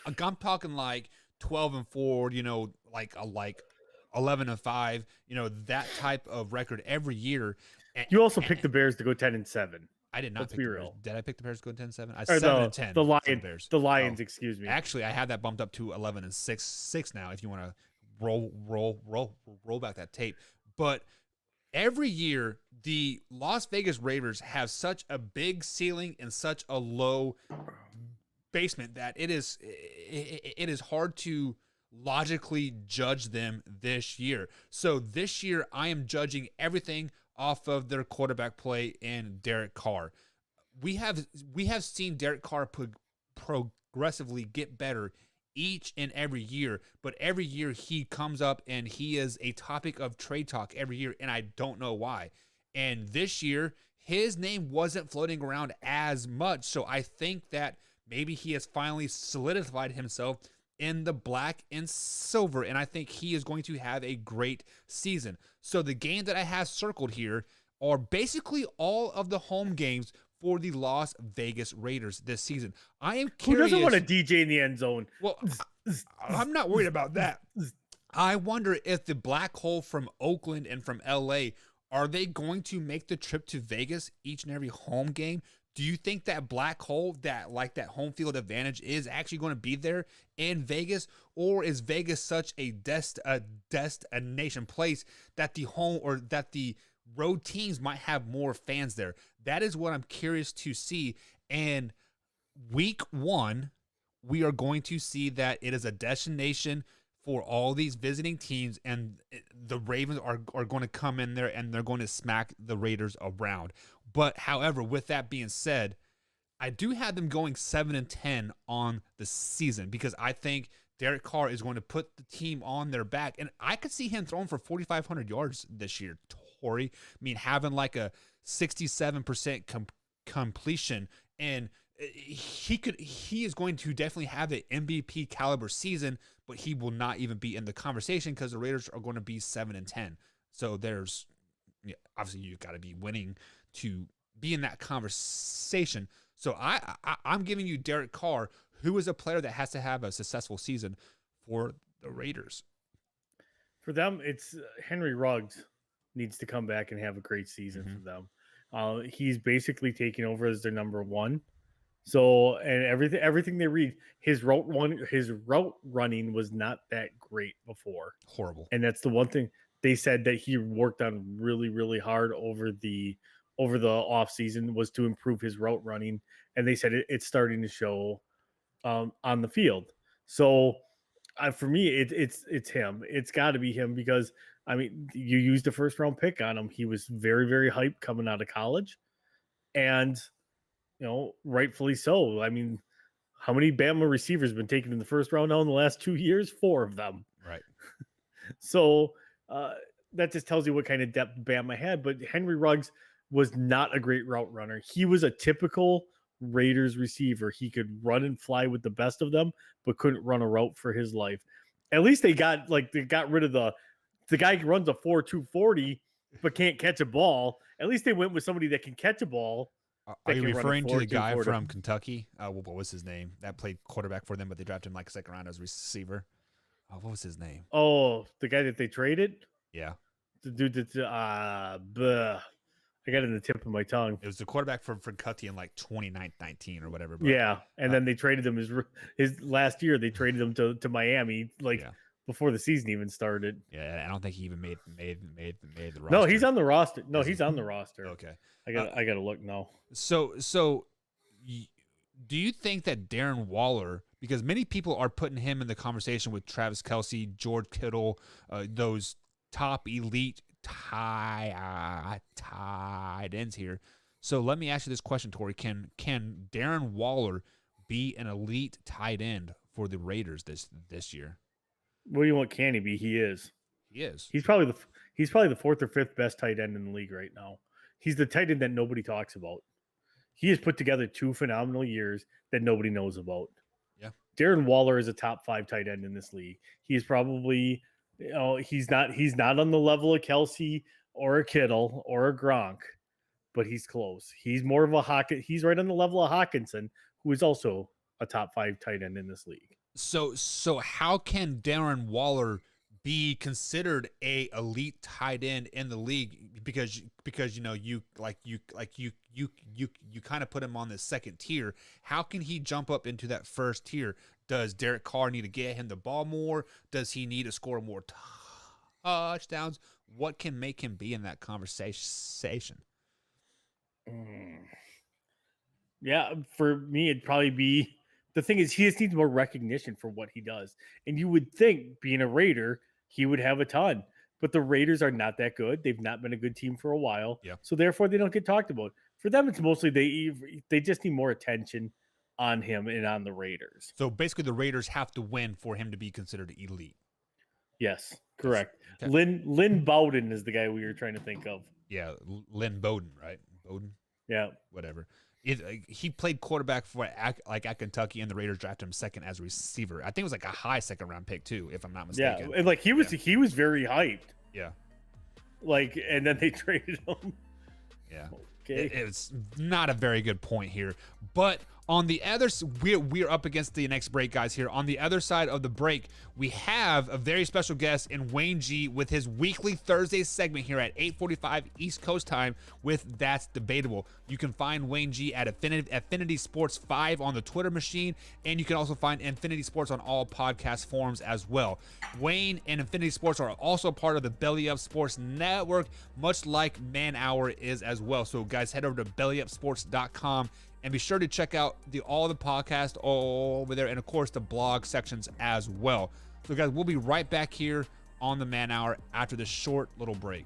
I'm talking like 12-4, you know, like 11-5, you know, that type of record every year. You also picked the Bears to go 10-7. I did not. Let's be real. Did I pick the Bears to go 10-7? I 7-10. The Lions, Oh. excuse me. Actually, I had that bumped up to 11-6 now. If you want to roll back that tape, but every year the Las Vegas Raiders have such a big ceiling and such a low basement that it is hard to logically judge them this year. So this year I am judging everything off of their quarterback play in Derek Carr. We have seen Derek Carr progressively get better each and every year, but every year he comes up and he is a topic of trade talk every year, and I don't know why. And this year his name wasn't floating around as much, so I think that maybe he has finally solidified himself in the black and silver, and I think he is going to have a great season. So the game that I have circled here are basically all of the home games for the Las Vegas Raiders this season. I am curious. Who doesn't want a DJ in the end zone? Well, I'm not worried about that. I wonder if the black hole from Oakland and from LA, are they going to make the trip to Vegas each and every home game? Do you think that black hole, that home field advantage is actually going to be there in Vegas? Or is Vegas such a destination place that the home or that the road teams might have more fans there? That is what I'm curious to see. And week 1, we are going to see that it is a destination for all these visiting teams, and the Ravens are going to come in there and they're going to smack the Raiders around. But however, with that being said, I do have them going 7-10 on the season because I think Derek Carr is going to put the team on their back, and I could see him throwing for 4,500 yards this year, Tori. I mean, having like a 67% completion, and he is going to definitely have an MVP caliber season, but he will not even be in the conversation because the Raiders are going to be 7-10. So there's obviously you've got to be winning to be in that conversation. So I'm giving you Derek Carr, who is a player that has to have a successful season for the Raiders. For them, it's Henry Ruggs needs to come back and have a great season for them. He's basically taking over as their number one. So, and everything they read, his route running was not that great before. Horrible. And that's the one thing they said that he worked on really, really hard over the off season was to improve his route running. And they said it's starting to show on the field. So for me, it's him. It's got to be him because, I mean, you used a first round pick on him. He was very, very hyped coming out of college. And, rightfully so. I mean, How many Bama receivers been taken in the first round now in the last 2 years? 4 of them. Right. So that just tells you what kind of depth Bama had. But Henry Ruggs was not a great route runner. He was a typical Raiders receiver. He could run and fly with the best of them, but couldn't run a route for his life. At least they got rid of the guy who runs a 4.240 but can't catch a ball. At least they went with somebody that can catch a ball. Are you referring to the guy from Kentucky? What was his name? That played quarterback for them, but they drafted him like second round as receiver. What was his name? Oh, the guy that they traded? Yeah. The dude that I got it in the tip of my tongue. It was the quarterback from Kentucky in like 2019 or whatever. Yeah, and then they traded him his last year. They traded him to Miami before the season even started. Yeah, I don't think he even made the roster. No, he's on the roster. No, he's on the roster. Okay, I got to look now. So do you think that Darren Waller, because many people are putting him in the conversation with Travis Kelce, George Kittle, those top elite tight ends here. So let me ask you this question, Tori. Can Darren Waller be an elite tight end for the Raiders this year? What do you want? Can he be? He is. He is. He's probably the fourth or fifth best tight end in the league right now. He's the tight end that nobody talks about. He has put together 2 phenomenal years that nobody knows about. Yeah. Darren Waller is a top 5 tight end in this league. He's probably, he's not on the level of Kelce or a Kittle or a Gronk, but he's close. He's more of he's right on the level of Hawkinson, who is also a top 5 tight end in this league. So how can Darren Waller be considered a elite tight end in the league? Because you kind of put him on the second tier. How can he jump up into that first tier? Does Derek Carr need to get him the ball more? Does he need to score more touchdowns? What can make him be in that conversation? Yeah, for me, it'd probably be, the thing is, he just needs more recognition for what he does. And you would think, being a Raider, he would have a ton. But the Raiders are not that good. They've not been a good team for a while. Yeah. So therefore, they don't get talked about. For them, it's mostly they just need more attention on him and on the Raiders. So basically, the Raiders have to win for him to be considered elite. Yes, correct. Okay. Lynn Bowden is the guy we were trying to think of. Yeah, Lynn Bowden, right? Bowden? Yeah. Whatever. He played quarterback for at Kentucky, and the Raiders drafted him second as a receiver. I think it was like a high second round pick too, if I'm not mistaken. Yeah, and he was very hyped. Yeah. And then they traded him. Yeah. Okay. It's not a very good point here, but on the other, we're up against the next break, guys. Here on the other side of the break, we have a very special guest in Wayne G with his weekly Thursday segment here at 8:45 East Coast time with That's Debatable. You can find Wayne G at Affinity Sports 5 on the Twitter machine, and you can also find Infinity Sports on all podcast forums as well. Wayne and Infinity Sports are also part of the Belly Up Sports Network, much like Man Hour is as well. So guys, head over to bellyupsports.com and be sure to check out all the podcasts all over there, and of course the blog sections as well. So guys, we'll be right back here on the Man Hour after this short little break.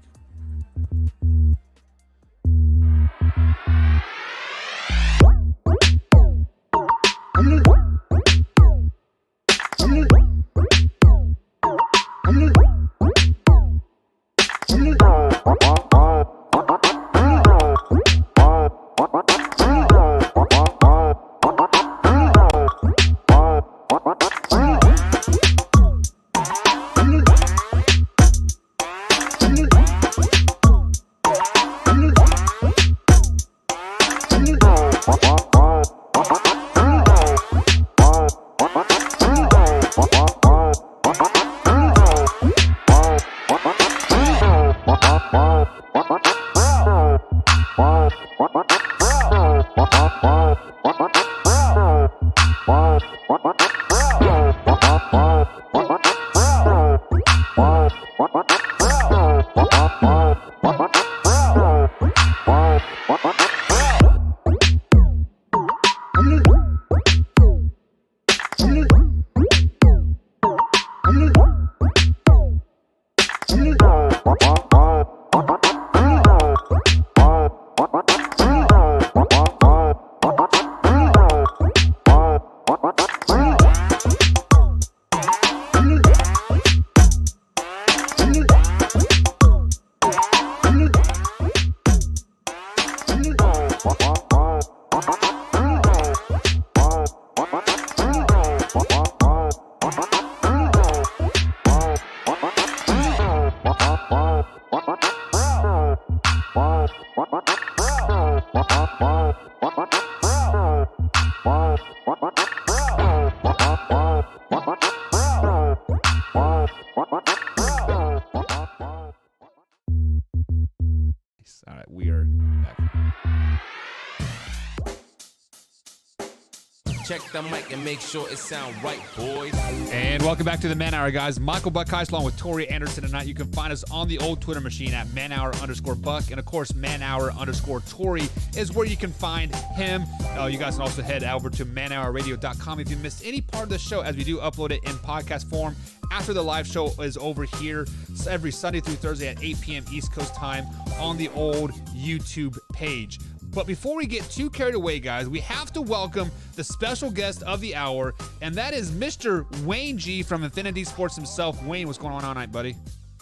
that mic and make sure it sound right, boys. And welcome back to the Man Hour, guys. Michael Buckheist along with Tori Anderson tonight. You can find us on the old Twitter machine at manhour_Buck. And of course, manhour_Tori is where you can find him. You guys can also head over to manhourradio.com if you missed any part of the show, as we do upload it in podcast form after the live show is over here every Sunday through Thursday at 8 p.m. East Coast time on the old YouTube page. But before we get too carried away, guys, we have to welcome the special guest of the hour, and that is Mr. Wayne G from Infinity Sports himself. Wayne, what's going on all night, buddy?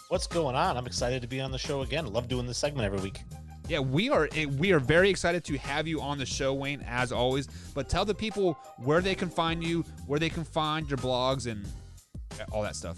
What's going on? I'm excited to be on the show again. I love doing this segment every week. Yeah, we are very excited to have you on the show, Wayne, as always. But tell the people where they can find you, where they can find your blogs, and all that stuff.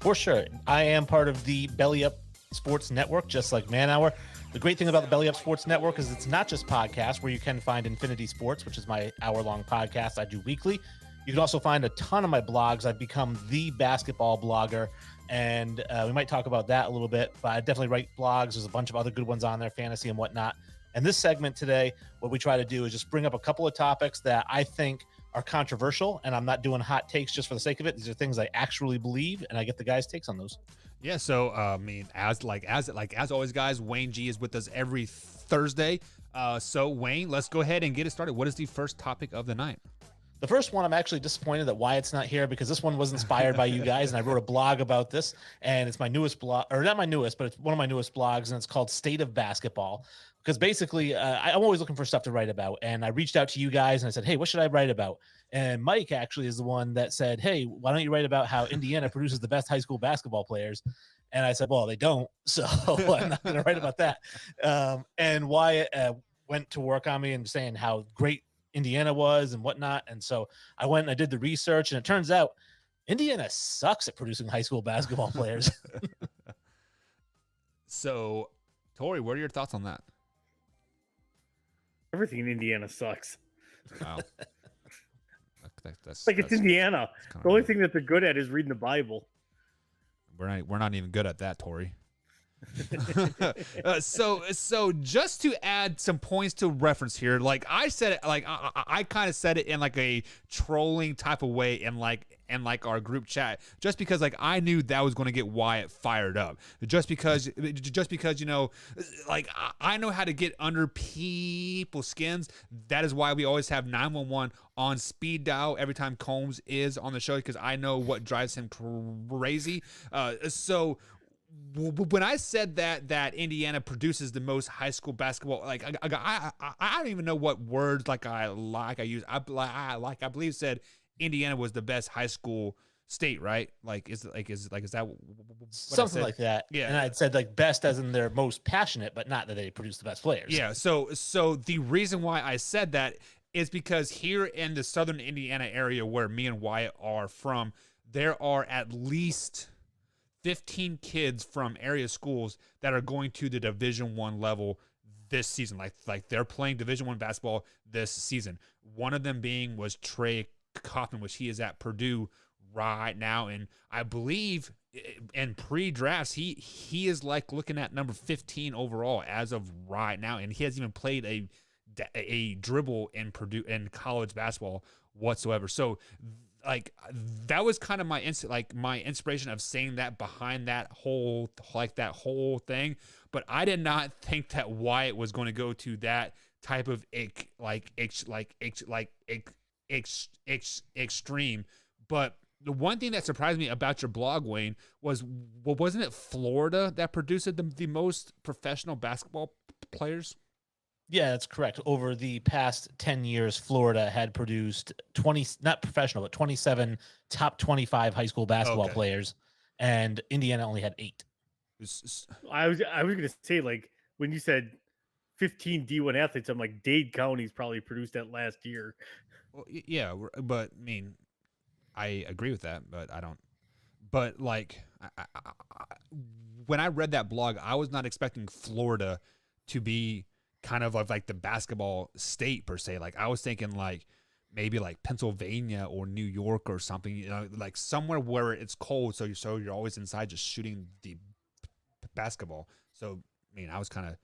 For sure. I am part of the Belly Up Sports Network, just like Man Hour. The great thing about the Belly Up Sports Network is it's not just podcasts, where you can find Infinity Sports, which is my hour-long podcast I do weekly. You can also find a ton of my blogs. I've become the basketball blogger, and we might talk about that a little bit, but I definitely write blogs. There's a bunch of other good ones on there, fantasy and whatnot. And this segment today, what we try to do is just bring up a couple of topics that I think are controversial, and I'm not doing hot takes just for the sake of it. These are things I actually believe, and I get the guys' takes on those. Yeah, so as always, guys, Wayne G is with us every Thursday. So Wayne, let's go ahead and get it started. What is the first topic of the night? The first one, I'm actually disappointed that Wyatt's not here, because this one was inspired by you guys, and I wrote a blog about this, and it's my newest blog, or not my newest, but it's one of my newest blogs, and it's called State of Basketball. Because basically, I'm always looking for stuff to write about, and I reached out to you guys and I said, hey, what should I write about? And Mike actually is the one that said, hey, why don't you write about how Indiana produces the best high school basketball players? And I said, well, they don't, so I'm not going to write about that. And Wyatt went to work on me and saying how great Indiana was and whatnot. And so I went and I did the research, and it turns out Indiana sucks at producing high school basketball players. So, Tori, what are your thoughts on that? Everything in Indiana sucks. Wow. It's Indiana. The only thing that they're good at is reading the Bible. We're not even good at that, Tori. So just to add some points to reference here, like I said it, like I kind of said it in like a trolling type of way in like our group chat, just because like I knew that was going to get Wyatt fired up, just because you know, like I know how to get under people's skins. That is why we always have 911 on speed dial every time Combs is on the show, because I know what drives him crazy. So when I said that Indiana produces the most high school basketball, like I don't even know what words I use. I believe said Indiana was the best high school state, right? Is that something like that? Yeah. And I'd said like best as in they're most passionate, but not that they produce the best players. Yeah. So the reason why I said that is because here in the southern Indiana area where me and Wyatt are from, there are at least 15 kids from area schools that are going to the Division I level this season. Like they're playing Division I basketball this season. One of them was Trey Kaufman, which he is at Purdue right now. And I believe in pre-drafts, he is like looking at number 15 overall as of right now. And he hasn't even played a dribble in Purdue in college basketball whatsoever. So like that was kind of my inspiration of saying that behind that whole thing, but I did not think that Wyatt was going to go to that type of extreme. But the one thing that surprised me about your blog, Wayne, wasn't it Florida that produced the most professional basketball players? Yeah, that's correct. Over the past 10 years, Florida had produced 20, not professional, but 27 top 25 high school basketball players, and Indiana only had 8. I was going to say, like, when you said 15 D1 athletes, I'm like, Dade County's probably produced that last year. Well, yeah, but I mean, I agree with that, but I don't. But like, when I read that blog, I was not expecting Florida to be kind of like the basketball state per se. Like I was thinking like maybe like Pennsylvania or New York or something, you know, like somewhere where it's cold. So you're always inside just shooting the basketball. So, I mean, I was kind of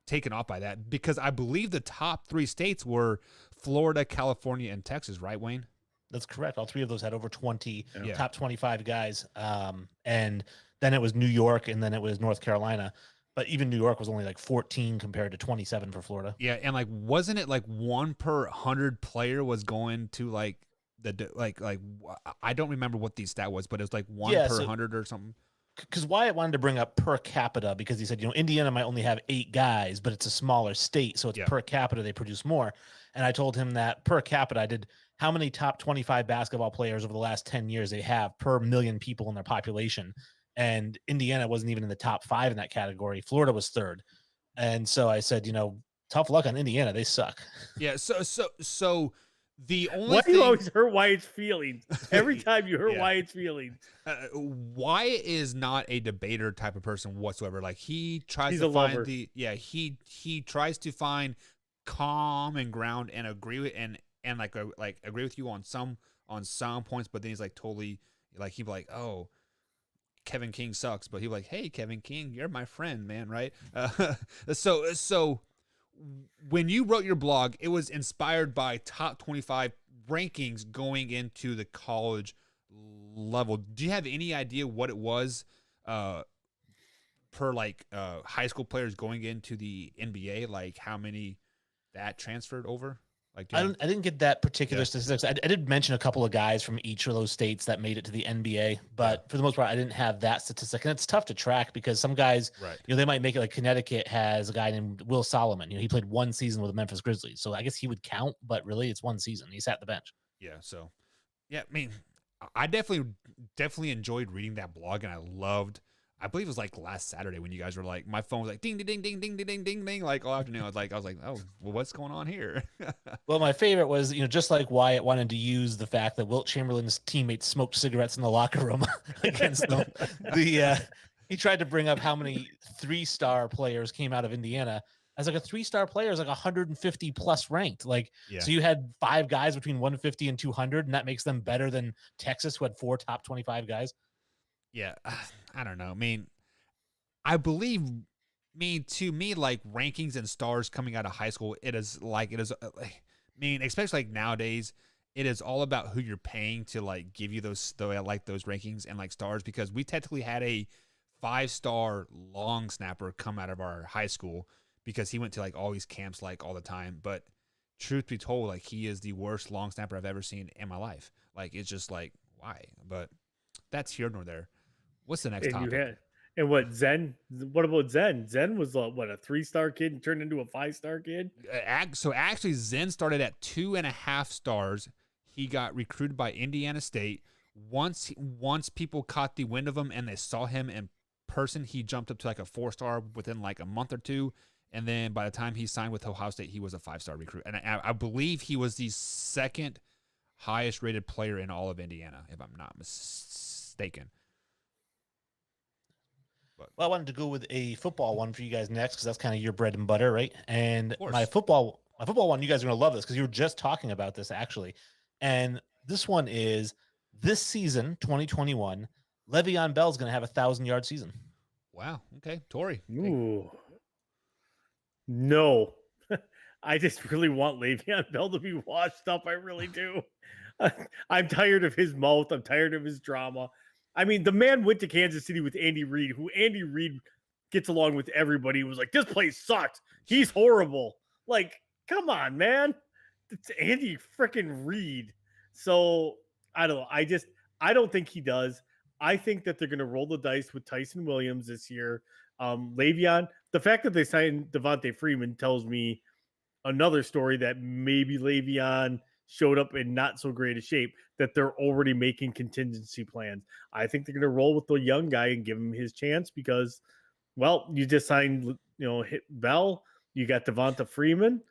taken off by that because I believe the top 3 states were Florida, California, and Texas, right, Wayne? That's correct. All 3 of those had over 20 Yeah. top 25 guys. And then it was New York, and then it was North Carolina. But even New York was only like 14 compared to 27 for Florida. Yeah, and like wasn't it like 1 per 100 player was going to like I don't remember what the stat was, but it was like 1 per 100 or something. Because Wyatt wanted to bring up per capita because he said, Indiana might only have 8 guys, but it's a smaller state, so it's per capita they produce more. And I told him that per capita, I did how many top 25 basketball players over the last 10 years they have per million people in their population. And Indiana wasn't even in the top 5 in that category. Florida was 3rd. And so I said, tough luck on Indiana. They suck. Yeah. So the only Why do thing, you always hurt Wyatt's feelings? Every time you hurt Yeah. Wyatt's feelings. Wyatt is not a debater type of person whatsoever. Like he tries He's to a find lover. he tries to find calm and ground and agree with and agree with you on some points, but then he's like totally like he'd be like, oh, Kevin King sucks, but he'd be like, hey, Kevin King, you're my friend, man, right? So when you wrote your blog, it was inspired by top 25 rankings going into the college level. Do you have any idea what it was per high school players going into the NBA? Like how many that transferred over? Like I didn't get that particular statistics. I did mention a couple of guys from each of those states that made it to the NBA, but for the most part, I didn't have that statistic. And it's tough to track because some guys, right. They might make it like Connecticut has a guy named Will Solomon. He played 1 season with the Memphis Grizzlies. So I guess he would count, but really it's 1 season. He sat the bench. Yeah. So, yeah, I mean, I definitely enjoyed reading that blog, and I believe it was like last Saturday when you guys were like, my phone was like ding, ding, ding, ding, ding, ding, ding, ding, like all afternoon. I was like, oh, well, what's going on here? Well, my favorite was, just like Wyatt wanted to use the fact that Wilt Chamberlain's teammates smoked cigarettes in the locker room against them. He tried to bring up how many 3-star players came out of Indiana. As like a 3-star player is like 150 plus ranked. Like, so you had 5 guys between 150 and 200, and that makes them better than Texas, who had 4 top 25 guys. Yeah, I don't know. I mean, to me, like rankings and stars coming out of high school, it is, especially like nowadays, it is all about who you're paying to like give you those rankings and like stars, because we technically had a 5-star long snapper come out of our high school because he went to like all these camps like all the time. But truth be told, like he is the worst long snapper I've ever seen in my life. Like it's just like, why? But that's here nor there. What's the next topic? What about Zen? Zen was a 3-star kid and turned into a 5-star kid? So actually, Zen started at 2.5 stars. He got recruited by Indiana State. Once people caught the wind of him and they saw him in person, he jumped up to like a 4-star within like a month or two. And then by the time he signed with Ohio State, he was a 5-star recruit. And I believe he was the 2nd highest rated player in all of Indiana, if I'm not mistaken. Well, I wanted to go with a football one for you guys next, because that's kind of your bread and butter, right? And my football one, you guys are going to love this because you were just talking about this actually. And this one is this season, 2021, Le'Veon Bell's going to have a 1,000-yard season. Wow. Okay. Tori. Ooh. No. I just really want Le'Veon Bell to be washed up. I really do. I'm tired of his mouth. I'm tired of his drama. I mean, the man went to Kansas City with Andy Reid, who Andy Reid gets along with everybody. He was like, this place sucks. He's horrible. Like, come on, man. It's Andy freaking Reid. So, I don't know. I don't think he does. I think that they're going to roll the dice with Tyson Williams this year. Le'Veon, the fact that they signed Devontae Freeman tells me another story that maybe Le'Veon showed up in not so great a shape, that they're already making contingency plans. I think they're going to roll with the young guy and give him his chance because, well, you just signed, Bell, you got Devonta Freeman,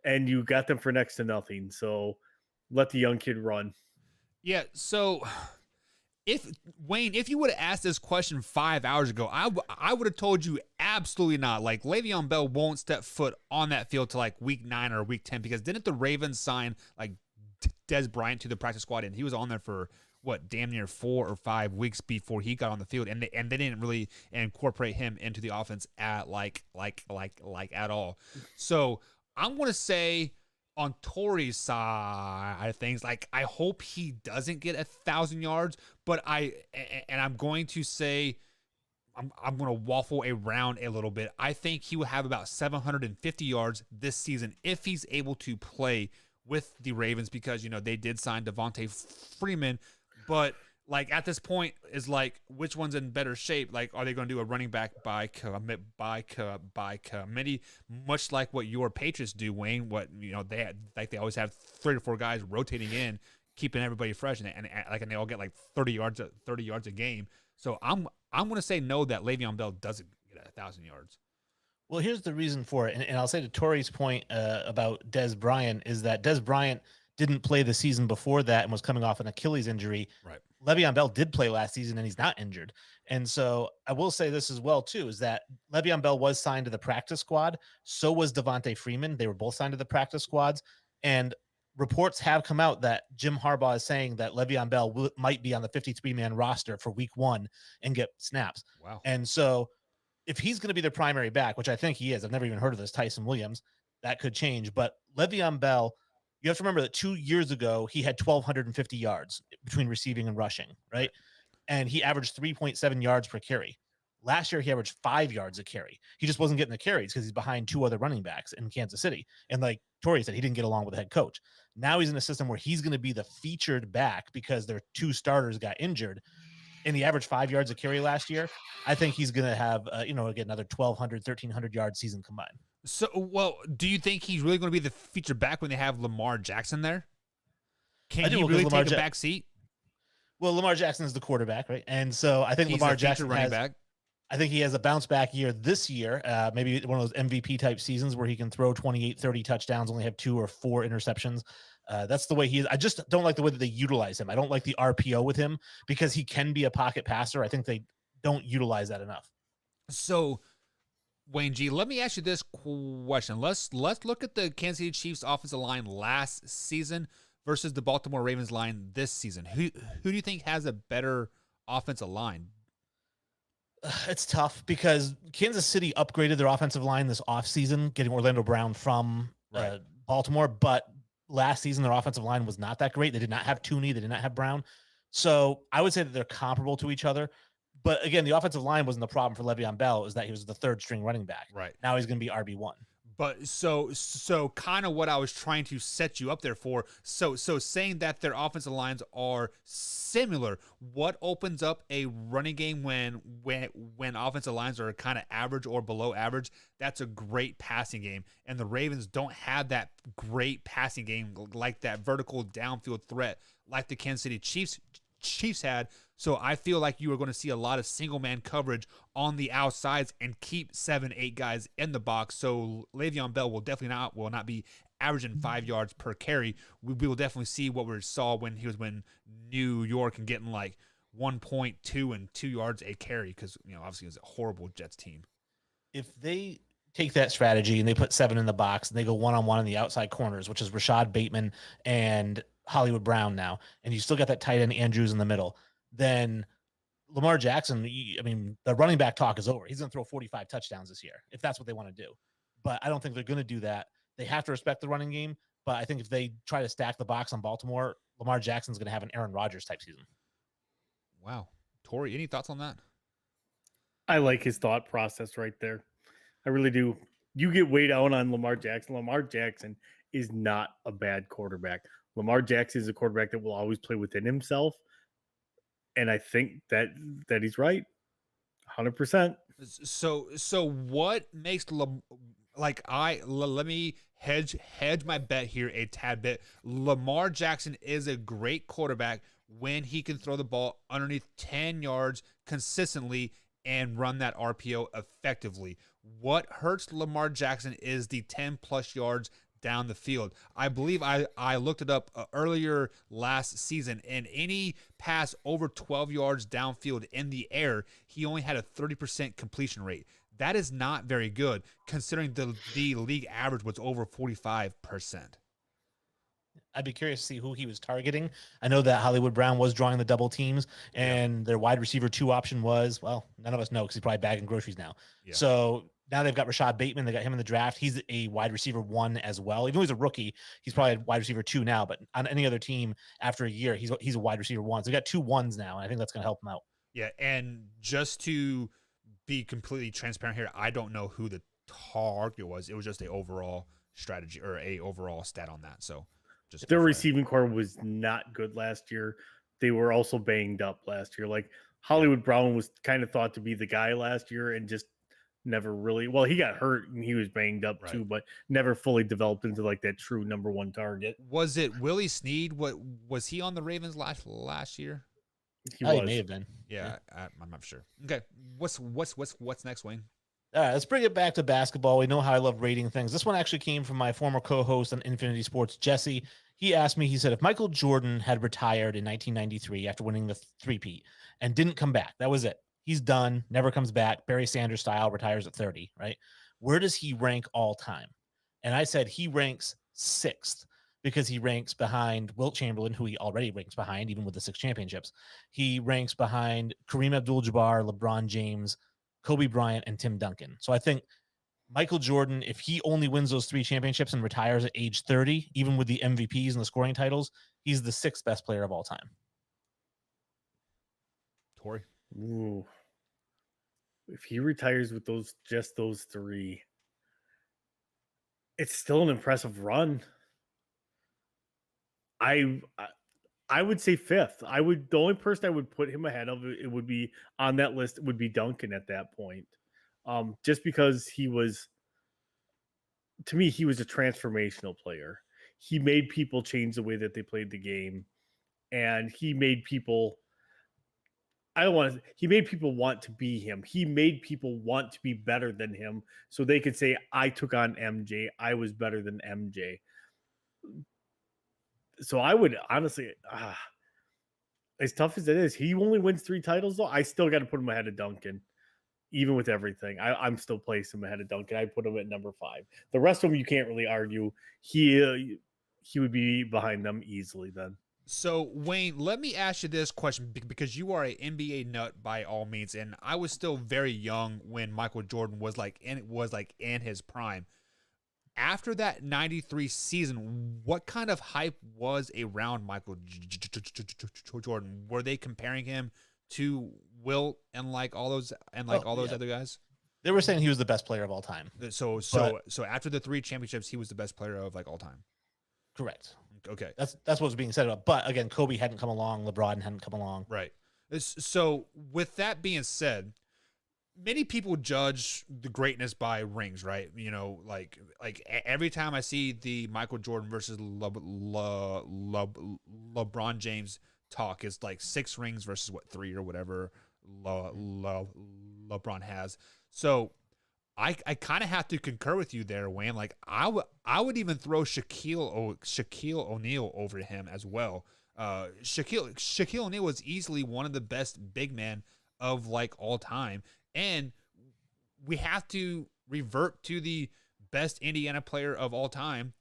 and you got them for next to nothing. So let the young kid run. Yeah. So if you would have asked this question 5 hours ago, I would have told you absolutely not. Like Le'Veon Bell won't step foot on that field to like week 9 or week 10, because didn't the Ravens sign like Des Bryant to the practice squad, and he was on there for damn near 4 or 5 weeks before he got on the field, and they didn't really incorporate him into the offense at like at all. So I'm gonna say on Torrey's side of things, like I hope he doesn't get 1,000 yards, but I'm going to say I'm going to waffle around a little bit. I think he will have about 750 yards this season if he's able to play with the Ravens, because they did sign Devontae Freeman. But like at this point is like, which one's in better shape? Like, are they going to do a running back by committee, much like what your Patriots do, Wayne? What they always have 3 or 4 guys rotating in, keeping everybody fresh, and they all get like 30 yards a game. So I'm going to say no, that Le'Veon Bell doesn't get 1,000 yards. Well, here's the reason for it, and I'll say to Torrey's point about Dez Bryant is that Dez Bryant didn't play the season before that and was coming off an Achilles injury. Right. Le'Veon Bell did play last season and he's not injured. And so I will say this as well too, is that Le'Veon Bell was signed to the practice squad. So was Devontae Freeman. They were both signed to the practice squads. And reports have come out that Jim Harbaugh is saying that Le'Veon Bell might be on the 53-man roster for week 1 and get snaps. Wow. And so if he's going to be their primary back, which I think he is, I've never even heard of this, Tyson Williams, that could change. But Le'Veon Bell, you have to remember that 2 years ago, he had 1,250 yards between receiving and rushing, right? And he averaged 3.7 yards per carry. Last year, he averaged 5 yards a carry. He just wasn't getting the carries because he's behind 2 other running backs in Kansas City. And like Torrey said, he didn't get along with the head coach. Now he's in a system where he's going to be the featured back because their 2 starters got injured. And he averaged 5 yards a carry last year. I think he's going to have, again, another 1,200, 1,300 yard season combined. So, well, do you think he's really going to be the feature back when they have Lamar Jackson there? Can he really take a back seat? Well, Lamar Jackson is the quarterback, right? And so I think Lamar Jackson running back. I think he has a bounce back year this year, maybe one of those MVP type seasons where he can throw 28, 30 touchdowns, only have 2 or 4 interceptions. That's the way he is. I just don't like the way that they utilize him. I don't like the RPO with him because he can be a pocket passer. I think they don't utilize that enough. So, Wayne G, let me ask you this question. Let's look at the Kansas City Chiefs offensive line last season versus the Baltimore Ravens line this season. Who do you think has a better offensive line? It's tough because Kansas City upgraded their offensive line this offseason, getting Orlando Brown from Baltimore, but last season their offensive line was not that great. They did not have Tooney, they did not have Brown. So I would say that they're comparable to each other. But again, the offensive line wasn't the problem for Le'Veon Bell, is that he was the 3rd string running back. Right. Now he's going to be RB1. But so kind of what I was trying to set you up there for. So saying that their offensive lines are similar, what opens up a running game when offensive lines are kind of average or below average? That's a great passing game. And the Ravens don't have that great passing game, like that vertical downfield threat like the Kansas City Chiefs had. So I feel like you are going to see a lot of single man coverage on the outsides and keep 7-8 guys in the box. So Le'Veon Bell will not be averaging 5 yards per carry. We will definitely see what we saw when he was in New York and getting like 1.2 and 2 yards a carry, because obviously it was a horrible Jets team. If they take that strategy and they put 7 in the box and they go one-on-one in the outside corners, which is Rashad Bateman and Hollywood Brown now, and you still got that tight end Andrews in the middle, then Lamar Jackson, the running back talk is over. He's going to throw 45 touchdowns this year if that's what they want to do. But I don't think they're going to do that. They have to respect the running game. But I think if they try to stack the box on Baltimore, Lamar Jackson's going to have an Aaron Rodgers type season. Wow. Torrey, any thoughts on that? I like his thought process right there. I really do. You get way down on Lamar Jackson. Lamar Jackson is not a bad quarterback. Lamar Jackson is a quarterback that will always play within himself. And I think that he's right, 100%. So what makes let me hedge my bet here a tad bit. Lamar Jackson is a great quarterback when he can throw the ball underneath 10 yards consistently and run that RPO effectively. What hurts Lamar Jackson is the 10+ yards down the field. I believe I looked it up earlier last season, and any pass over 12 yards downfield in the air, he only had a 30% completion rate. That is not very good, considering the league average was over 45%. I'd be curious to see who he was targeting. I know that Hollywood Brown was drawing the double teams, and their wide receiver 2 option was, well, none of us know because he's probably bagging groceries now. Yeah. So now they've got Rashad Bateman. They got him in the draft. He's a wide receiver 1 as well. Even though he's a rookie, he's probably a wide receiver 2 now. But on any other team after a year, he's a wide receiver 1. So they got 2 1s now, and I think that's going to help him out. Yeah, and just to be completely transparent here, I don't know who the target was. It was just a overall strategy or a overall stat on that. So just Their FYI. receiving core was not good last year. They were also banged up last year. Like Hollywood Brown was kind of thought to be the guy last year and just never really, well, he got hurt and he was banged up too, but never fully developed into like that true number 1 target. Was it Willie Snead? What was he on the Ravens last year? He may have been. Yeah, I'm not sure. Okay, what's next, Wayne? All right, let's bring it back to basketball. We know how I love rating things. This one actually came from my former co-host on Infinity Sports, Jesse. He asked me, he said, if Michael Jordan had retired in 1993 after winning the three-peat and didn't come back, that was it. He's done, never comes back, Barry Sanders style, retires at 30, right? Where does he rank all time? And I said he ranks 6th because he ranks behind Wilt Chamberlain, who he already ranks behind, even with the 6 championships. He ranks behind Kareem Abdul-Jabbar, LeBron James, Kobe Bryant, and Tim Duncan. So I think Michael Jordan, if he only wins those 3 championships and retires at age 30, even with the MVPs and the scoring titles, he's the 6th best player of all time. Tori? Ooh. If he retires with those 3, it's still an impressive run. I would say 5th. The only person I would put him ahead of it would be on that list would be Duncan at that point. Just because he was a transformational player. He made people change the way that they played the game, and he made people he made people want to be him. He made people want to be better than him so they could say, I took on MJ. I was better than MJ. So I would honestly, as tough as it is, he only wins 3 titles though. I still got to put him ahead of Duncan, even with everything. I'm still placing him ahead of Duncan. I put him at number 5. The rest of them you can't really argue. He would be behind them easily then. So Wayne, let me ask you this question because you are an NBA nut by all means, and I was still very young when Michael Jordan was in his prime. After that 93 season, what kind of hype was around Michael Jordan? Were they comparing him to Wilt and all those other guys? They were saying he was the best player of all time. So after the 3 championships, he was the best player of all time. Correct. Okay. That's what was being said about. But again, Kobe hadn't come along, LeBron hadn't come along. Right. So with that being said, many people judge the greatness by rings, right? You know, like every time I see the Michael Jordan versus LeBron James talk, it's like 6 rings versus 3 or whatever LeBron has. So I kind of have to concur with you there, Wayne. Like I would even throw Shaquille O'Neal over him as well. Shaquille O'Neal was easily one of the best big men of all time. And we have to revert to the best Indiana player of all time,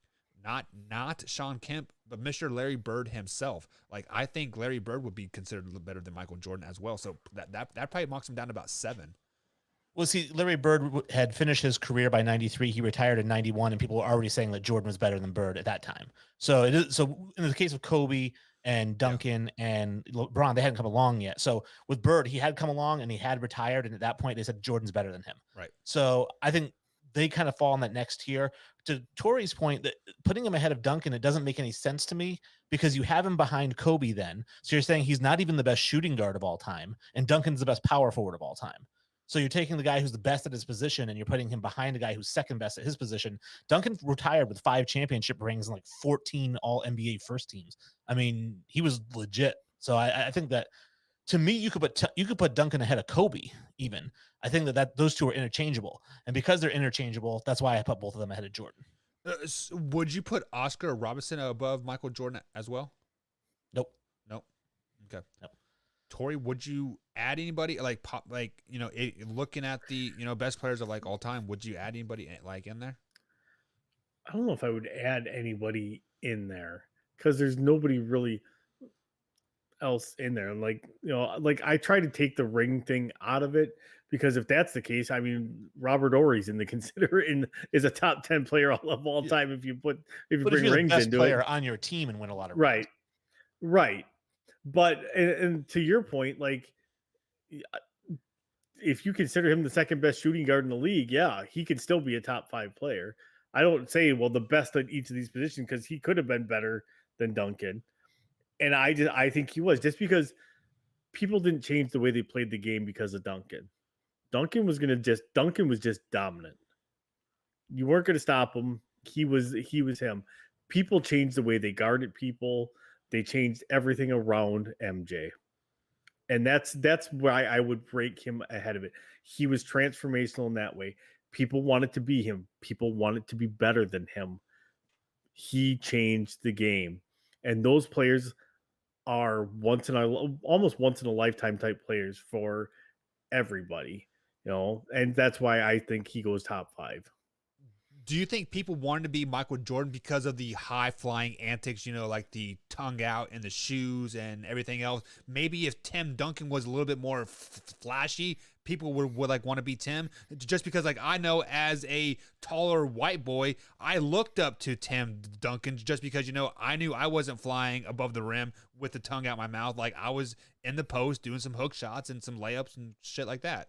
not Sean Kemp, but Mr. Larry Bird himself. I think Larry Bird would be considered a little better than Michael Jordan as well. So that probably knocks him down to about 7. Well, see, Larry Bird had finished his career by 93. He retired in 91, and people were already saying that Jordan was better than Bird at that time. So in the case of Kobe and Duncan and LeBron, they hadn't come along yet. So with Bird, he had come along and he had retired, and at that point, they said Jordan's better than him. Right. So I think they kind of fall in that next tier. To Tori's point, that putting him ahead of Duncan, it doesn't make any sense to me because you have him behind Kobe then. So you're saying he's not even the best shooting guard of all time, and Duncan's the best power forward of all time. So you're taking the guy who's the best at his position and you're putting him behind a guy who's second best at his position. Duncan retired with 5 championship rings and 14 all NBA first teams. I mean, he was legit. So I think that, to me, you could put Duncan ahead of Kobe even. I think that those two are interchangeable. And because they're interchangeable, that's why I put both of them ahead of Jordan. Would you put Oscar Robertson above Michael Jordan as well? Nope. Okay. Nope. Tori, would you add anybody looking at the best players of all time? Would you add anybody in there? I don't know if I would add anybody in there because there's nobody really else in there. Like, like I try to take the ring thing out of it because if that's the case, I mean, Robert Ory's in the is a top 10 player of all time if you But bring if you're rings the best into player it. on your team and win a lot of Right. rings. Right. But and to your point, like if you consider him the second best shooting guard in the league, yeah, he could still be a top 5 player. I don't say, well, the best at each of these positions because he could have been better than Duncan. And I think he was just because people didn't change the way they played the game because of Duncan. Duncan was just dominant. You weren't going to stop him. He was him. People changed the way they guarded people. They changed everything around MJ. And that's why I would rank him ahead of it. He was transformational in that way. People wanted to be him. People wanted to be better than him. He changed the game. And those players are almost once in a lifetime type players for everybody, and that's why I think he goes top 5. Do you think people wanted to be Michael Jordan because of the high flying antics, like the tongue out and the shoes and everything else? Maybe if Tim Duncan was a little bit more flashy, people would like want to be Tim, just because like I know as a taller white boy, I looked up to Tim Duncan just because, I knew I wasn't flying above the rim with the tongue out my mouth. Like I was in the post doing some hook shots and some layups and shit like that.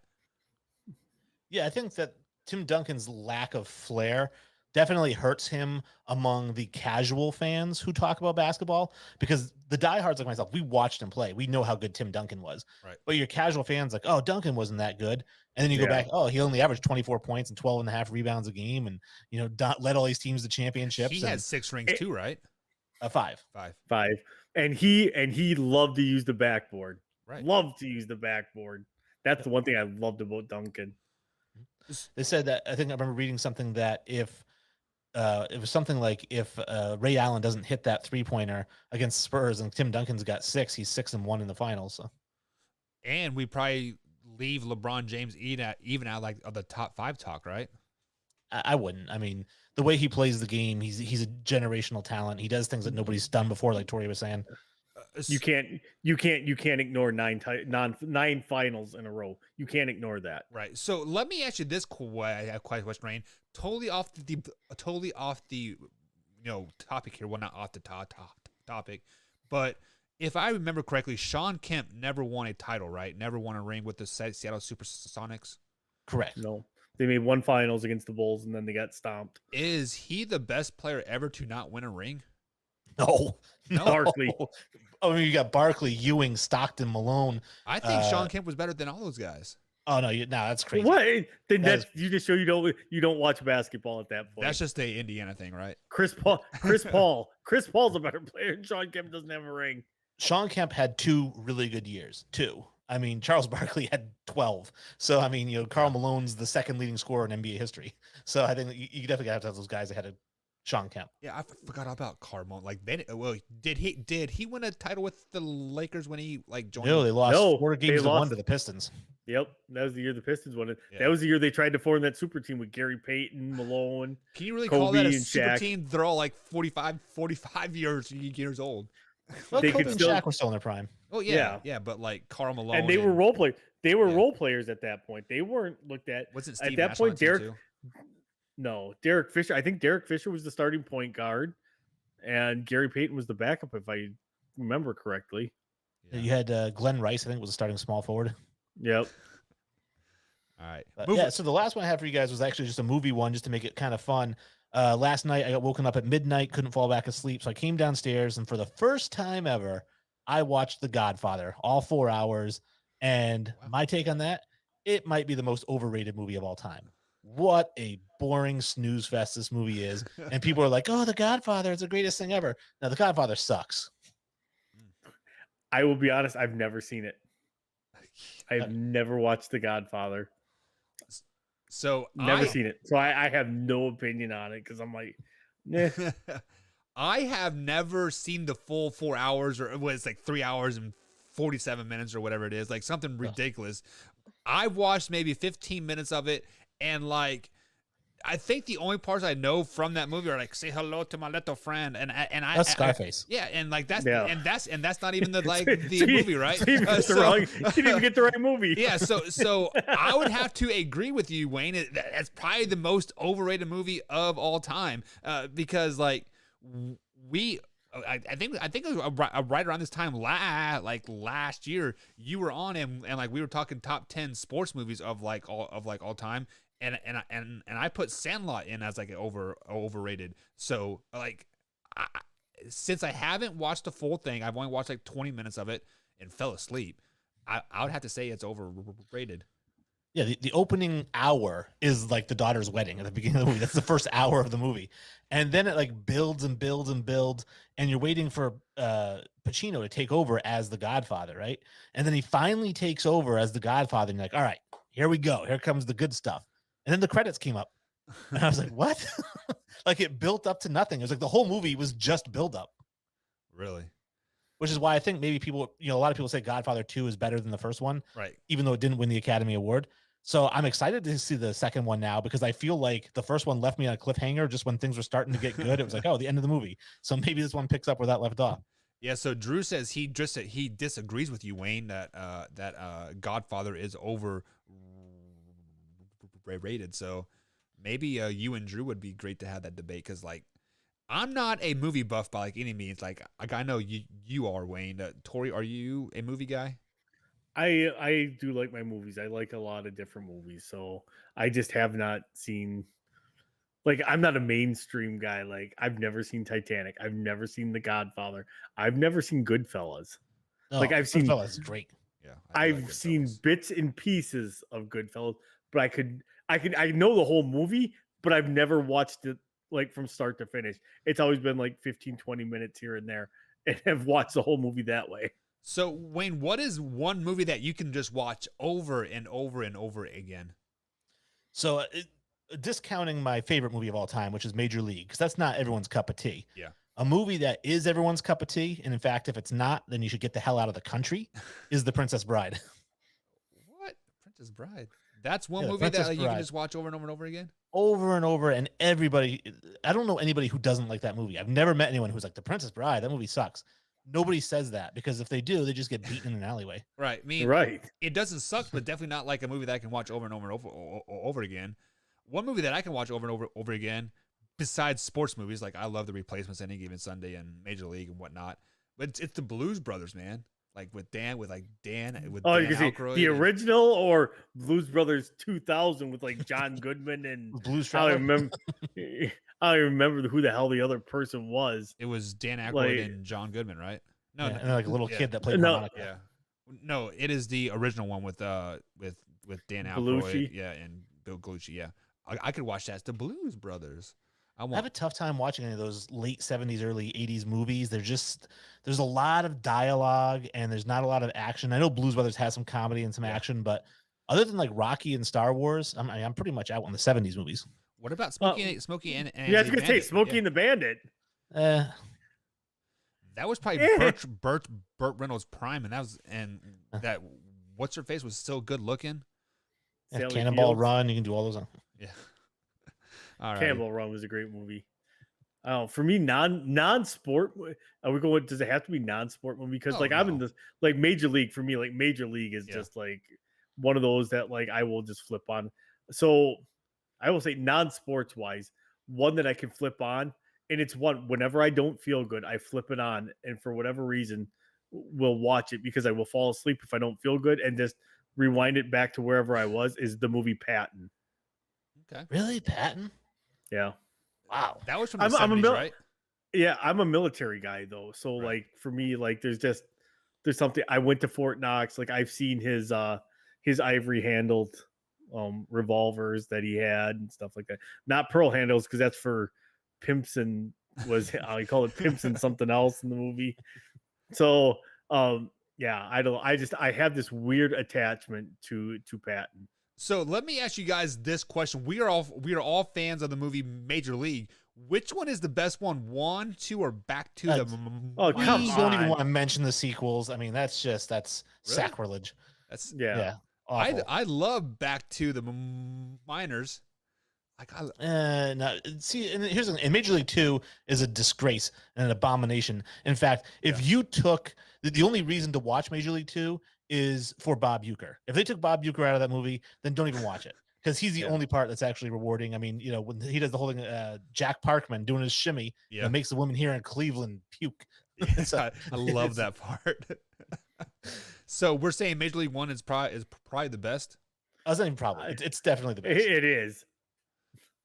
Yeah, I think that Tim Duncan's lack of flair definitely hurts him among the casual fans who talk about basketball, because the diehards like myself, we watched him play. We know how good Tim Duncan was. Right. But your casual fans like, oh, Duncan wasn't that good. And then you go back, oh, he only averaged 24 points and 12 and a half rebounds a game. And, led all these teams to championships. He had 6 rings too, right? 5. And he loved to use the backboard. Right. Loved to use the backboard. That's the one thing I loved about Duncan. They said that, I think I remember reading something that if it was something like if Ray Allen doesn't hit that 3-pointer against Spurs and Tim Duncan's got 6, he's 6-1 in the finals. So. And we probably leave LeBron James even out like of the top 5 talk, right? I wouldn't. I mean, the way he plays the game, he's a generational talent. He does things that nobody's done before, like Tori was saying. You can't ignore 9 finals in a row. You can't ignor that. Right. So let me ask you this question, Rain. Totally off the topic here. Well, not off the topic, but if I remember correctly, Sean Kemp never won a title, right? Never won a ring with the Seattle Supersonics. Correct. No, they made 1 finals against the Bulls and then they got stomped. Is he the best player ever to not win a ring? No. Barkley. I mean, you got Barkley, Ewing, Stockton, Malone. I think Sean Kemp was better than all those guys. Oh no, that's crazy. What? Then you just show you don't watch basketball at that point. That's just a Indiana thing, right? Chris Paul's a better player, and Sean Kemp doesn't have a ring. Sean Kemp had 2 really good years. 2. I mean, Charles Barkley had 12. So I mean, Karl Malone's the second leading scorer in NBA history. So I think you definitely have to have those guys ahead of Sean Kemp. Yeah, I forgot about Carmone. Like, did he win a title with the Lakers when he joined? No, they lost 4 games to 1 to the Pistons. Yep, that was the year the Pistons won it. Yeah. That was the year they tried to form that super team with Gary Payton, Malone. Can you really Kobe call that a and super Shaq. team? They're all like 45 years old. Well, They Kobe could and still- Shaq were still in their prime. Oh yeah, but like Karl Malone And they were role players. They were Yeah. role players at that point. They weren't looked at. Wasn't At Steve that Nash on point, team Derek. too? No, Derek Fisher. I think Derek Fisher was the starting point guard, and Gary Payton was the backup, if I remember correctly. Yeah. You had Glenn Rice, I think, was a starting small forward. Yep. All right. But yeah, so the last one I had for you guys was actually just a movie one, just to make it kind of fun. Last night, I got woken up at midnight, couldn't fall back asleep. So I came downstairs, and for the first time ever, I watched The Godfather, all 4 hours. And my take on that, it might be the most overrated movie of all time. What a boring snooze fest this movie is. And people are like, oh, The Godfather is the greatest thing ever. Now, The Godfather sucks. I will be honest. I've never seen it. I've never watched The Godfather. So Never seen it. So I have no opinion on it because I'm like, nah. I have never seen the full 4 hours, or it was like 3 hours and 47 minutes or whatever it is, like something ridiculous. I've watched maybe 15 minutes of it, and like I think the only parts I know from that movie are like "Say hello to my little friend," and That's Scarface. yeah, and like that's Yeah. and that's not even the like So the you- movie, right? so you get the So- wrong- you didn't even get the right movie. Yeah, so I would have to agree with you, Wayne. That's probably the most overrated movie of all time, because like I think it was right around this time, last year, you were on and like we were talking top 10 sports movies of all time, and I put Sandlot in as like overrated. So like, since I haven't watched the full thing, I've only watched like 20 minutes of it and fell asleep. I would have to say it's overrated. Yeah, the opening hour is like the daughter's wedding at the beginning of the movie. That's the first hour of the movie. And then it like builds and builds and builds, and you're waiting for Pacino to take over as the Godfather, right? And then he finally takes over as the Godfather, and you're like, all right, here we go. Here comes the good stuff. And then the credits came up. And I was like, what? Like it built up to nothing. It was like the whole movie was just build up. Really? Which is why I think maybe people, a lot of people say Godfather 2 is better than the first one, Right. even though it didn't win the Academy Award. So I'm excited to see the second one now because I feel like the first one left me on a cliffhanger just when things were starting to get good. It was like, oh, the end of the movie. So maybe this one picks up where that left off. Yeah, so Drew says he disagrees with you, Wayne, that Godfather is overrated. So maybe you and Drew would be great to have that debate, because like I'm not a movie buff by like any means. Like I know you are, Wayne. Tori, are you a movie guy? I do like my movies. I like a lot of different movies. So I just have not seen, like, I'm not a mainstream guy. Like, I've never seen Titanic. I've never seen The Godfather. I've never seen Goodfellas. Like, I've seen- Goodfellas is great. Yeah, I've seen bits and pieces of Goodfellas, but I know the whole movie, but I've never watched it like from start to finish. It's always been like 15, 20 minutes here and there, and I've watched the whole movie that way. So Wayne, what is one movie that you can just watch over and over and over again? So discounting my favorite movie of all time, which is Major League, because that's not everyone's cup of tea. Yeah. A movie that is everyone's cup of tea, and in fact, if it's not, then you should get the hell out of the country, is The Princess Bride. What? Princess Bride. That's one Yeah, The movie that Princess like, you can Bride. just watch over and over and over again? Over and over, and everybody, I don't know anybody who doesn't like that movie. I've never met anyone who's like, The Princess Bride, that movie sucks. Nobody says that, because if they do, they just get beaten in an alleyway. Right. I mean, Right. it doesn't suck, but definitely not like a movie that I can watch over and over and over again. One movie that I can watch over and over again, besides sports movies, like I love The Replacements, Any Given Sunday, and Major League and whatnot, but it's the Blues Brothers, man. Like with Dan Oh, Dan you can see Aykroyd the and- original or Blues Brothers 2000 with like John Goodman and Blues I Traveler. don't remember. I don't remember who the hell the other person was. It was Dan Aykroyd Like- and John Goodman, right? No, Yeah, no, and like a little yeah. kid that played No. harmonica. yeah. No, it is the original one with Dan Aykroyd, Belushi? yeah, and Bill Belushi, yeah. I could watch that. It's the Blues Brothers. I have a tough time watching any of those late 70s, early 80s movies. There's a lot of dialogue and there's not a lot of action. I know Blues Brothers has some comedy and some Yeah. action, but other than like Rocky and Star Wars, I'm pretty much out on the 70s movies. What about Smokey and Yeah, I was the gonna say Bandit? Smokey Yeah. and the Bandit. That was probably Eh. Burt Reynolds' prime, and that what's her face was still good looking. Sally Cannonball Fields. Run, you can do all those. Yeah. All right. Cannonball Run was a great movie. For me, non-sport. Are we going? Does it have to be non-sport movie? Because Oh, like I'm in no. this like Major League for me. Like Major League is Yeah. just like one of those that like I will just flip on. So I will say non-sports wise, one that I can flip on, and it's one whenever I don't feel good, I flip it on, and for whatever reason, will watch it because I will fall asleep if I don't feel good, and just rewind it back to wherever I was. Is the movie Patton? Okay. Really, Patton? Yeah. Wow. That was from the I'm a 70s, mil- right? Yeah, I'm a military guy though. So Right. like for me, like there's something. I went to Fort Knox. Like I've seen his ivory handled revolvers that he had and stuff like that. Not pearl handles because that's for pimps and was I call it pimps and something else in the movie. So yeah, I have this weird attachment to Patton. So let me ask you guys this question. We are all fans of the movie Major League. Which one is the best one? 1, 2, or Back to the Oh, We come don't even on. want to mention the sequels. I mean, that's Really? sacrilege. That's Yeah. Yeah. Awful. I love Back to the Miners. Like, No, see, and here's and Major League 2 is a disgrace and an abomination. In fact, if you took the only reason to watch Major League 2 is for Bob Uecker. If they took Bob Uecker out of that movie, then don't even watch it because he's the only part that's actually rewarding. I mean, when he does the whole thing, Jack Parkman doing his shimmy, that makes the women here in Cleveland puke. I love that part. So we're saying Major League 1 is probably the best. That's not even probably. It's definitely the best. It is.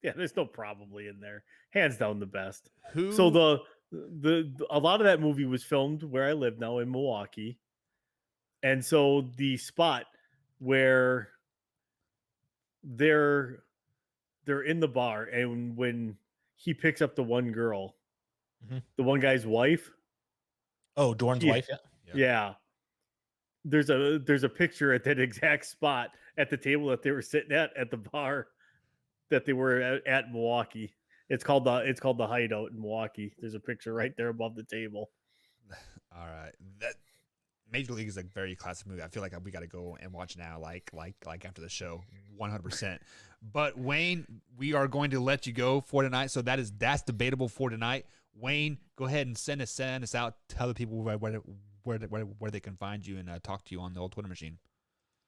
Yeah, there's no probably in there. Hands down, the best. Who? So a lot of that movie was filmed where I live now in Milwaukee, and so the spot where they're in the bar, and when he picks up the one girl, the one guy's wife. Oh, Dorn's wife. Yeah. There's a picture at that exact spot at the table that they were sitting at the bar that they were at Milwaukee. It's called the Hideout in Milwaukee. There's a picture right there above the table. All right, that Major League is a very classic movie. I feel like we got to go and watch now, like after the show, 100%. But Wayne, we are going to let you go for tonight. So that's debatable for tonight. Wayne, go ahead and send us out. Tell the people where they can find you and talk to you on the old Twitter machine.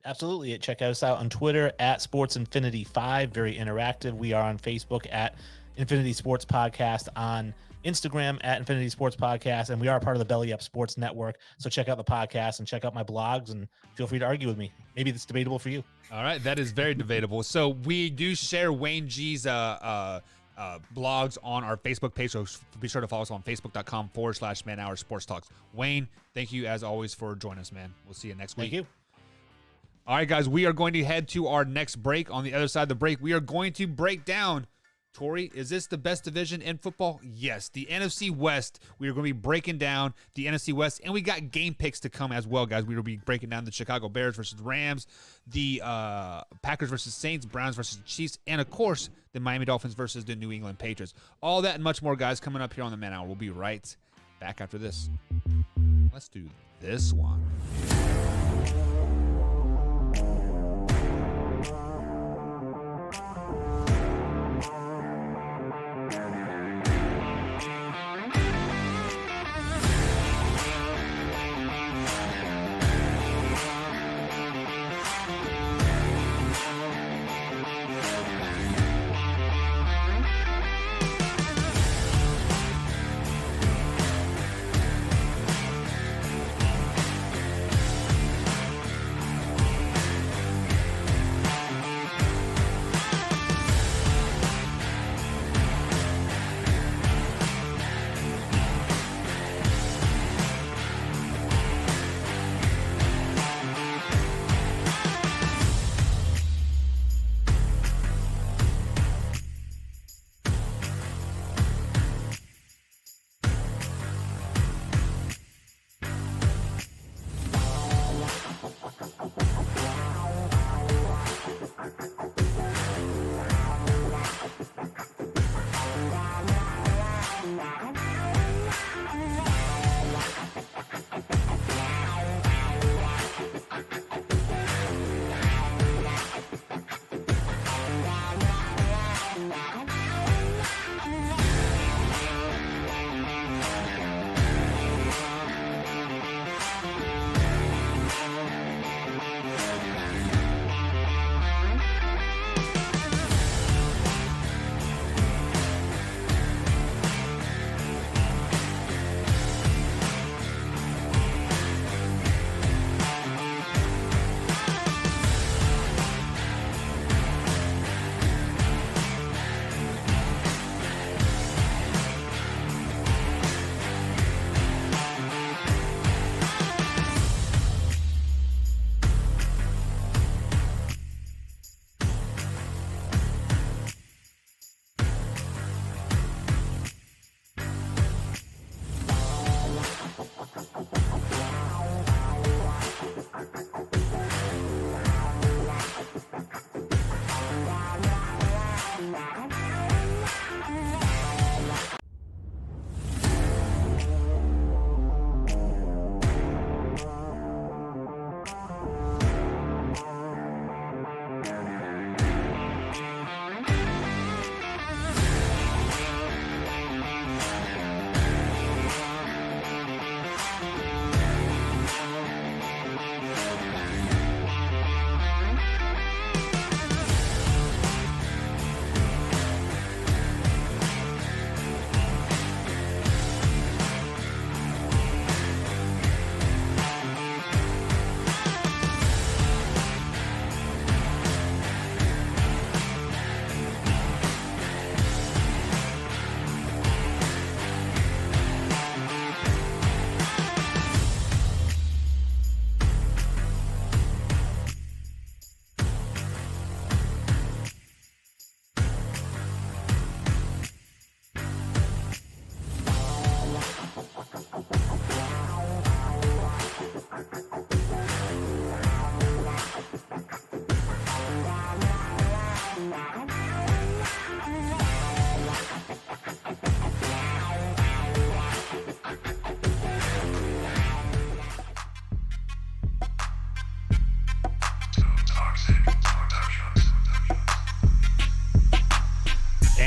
Absolutely. Check us out on Twitter at SportsInfinity5. Very interactive. We are on Facebook at Infinity Sports Podcast, on Instagram at Infinity Sports Podcast, and we are part of the Belly Up Sports Network. So check out the podcast and check out my blogs, and feel free to argue with me. Maybe it's debatable for you. All right, that is very debatable. So we do share Wayne G's blogs on our Facebook page, so be sure to follow us on Facebook.com/Man Hour Sports Talks. Wayne, thank you as always for joining us, man. We'll see you next week. Thank you. All right, guys, we are going to head to our next break. On the other side of the break, we are going to break down. Tori, is this the best division in football? Yes, the NFC West. We are going to be breaking down the NFC West, and we got game picks to come as well, guys. We will be breaking down the Chicago Bears versus Rams, the Packers versus Saints, Browns versus Chiefs, and, of course, the Miami Dolphins versus the New England Patriots. All that and much more, guys, coming up here on the Man Hour. We'll be right back after this. Let's do this one.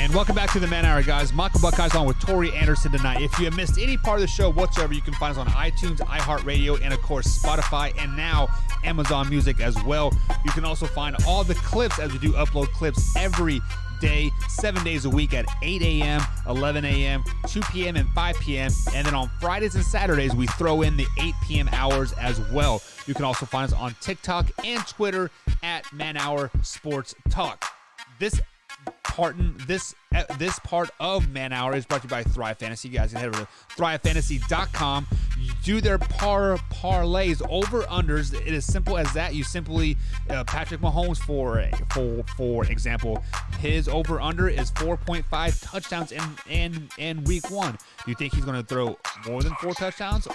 And welcome back to the Man Hour, guys. Michael Buckeyes on with Tori Anderson tonight. If you have missed any part of the show whatsoever, you can find us on iTunes, iHeartRadio, and of course Spotify, and now Amazon Music as well. You can also find all the clips as we do upload clips every day, 7 days a week at 8 a.m., 11 a.m., 2 p.m., and 5 p.m. And then on Fridays and Saturdays, we throw in the 8 p.m. hours as well. You can also find us on TikTok and Twitter at Man Hour Sports Talk. This part of Man Hour is brought to you by Thrive Fantasy. You guys can head over to thrivefantasy.com. You do their parlays, over-unders. It is simple as that. You simply, Patrick Mahomes, for example, his over-under is 4.5 touchdowns in week 1. Do you think he's going to throw more than 4 touchdowns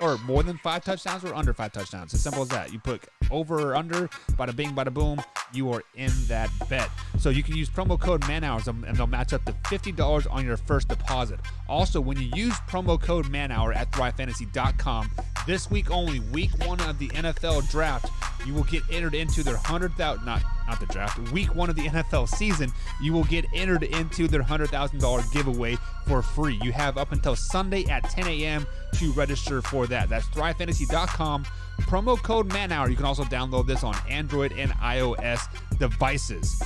or more than 5 touchdowns or under 5 touchdowns? As simple as that. You put over or under, bada bing, bada boom, you are in that bet. So you can use promo code MANHOURS and they'll match up to $50 on your first deposit. Also, when you use promo code MANHOUR at thrivefantasy.com, this week only, week 1 of the NFL draft, you will get entered into their 100,000, not the draft, week 1 of the NFL season, you will get entered into their $100,000 giveaway for free. You have up until Sunday at 10 a.m. to register for that. That's thrivefantasy.com, promo code MANHOUR. You can also download this on Android and iOS devices.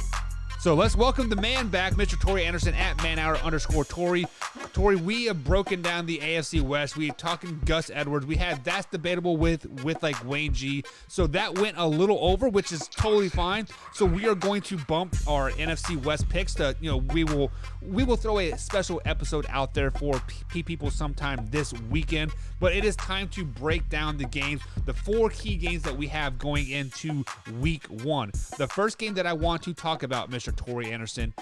So let's welcome the man back, Mr. Tori Anderson at manhour_Tori. Tori, we have broken down the AFC West. We talking Gus Edwards. We had That's Debatable with like Wayne G. So that went a little over, which is totally fine. So we are going to bump our NFC West picks to, we will throw a special episode out there for people sometime this weekend. But it is time to break down the games, the 4 key games that we have going into week 1. The first game that I want to talk about, Mr. Tori Anderson,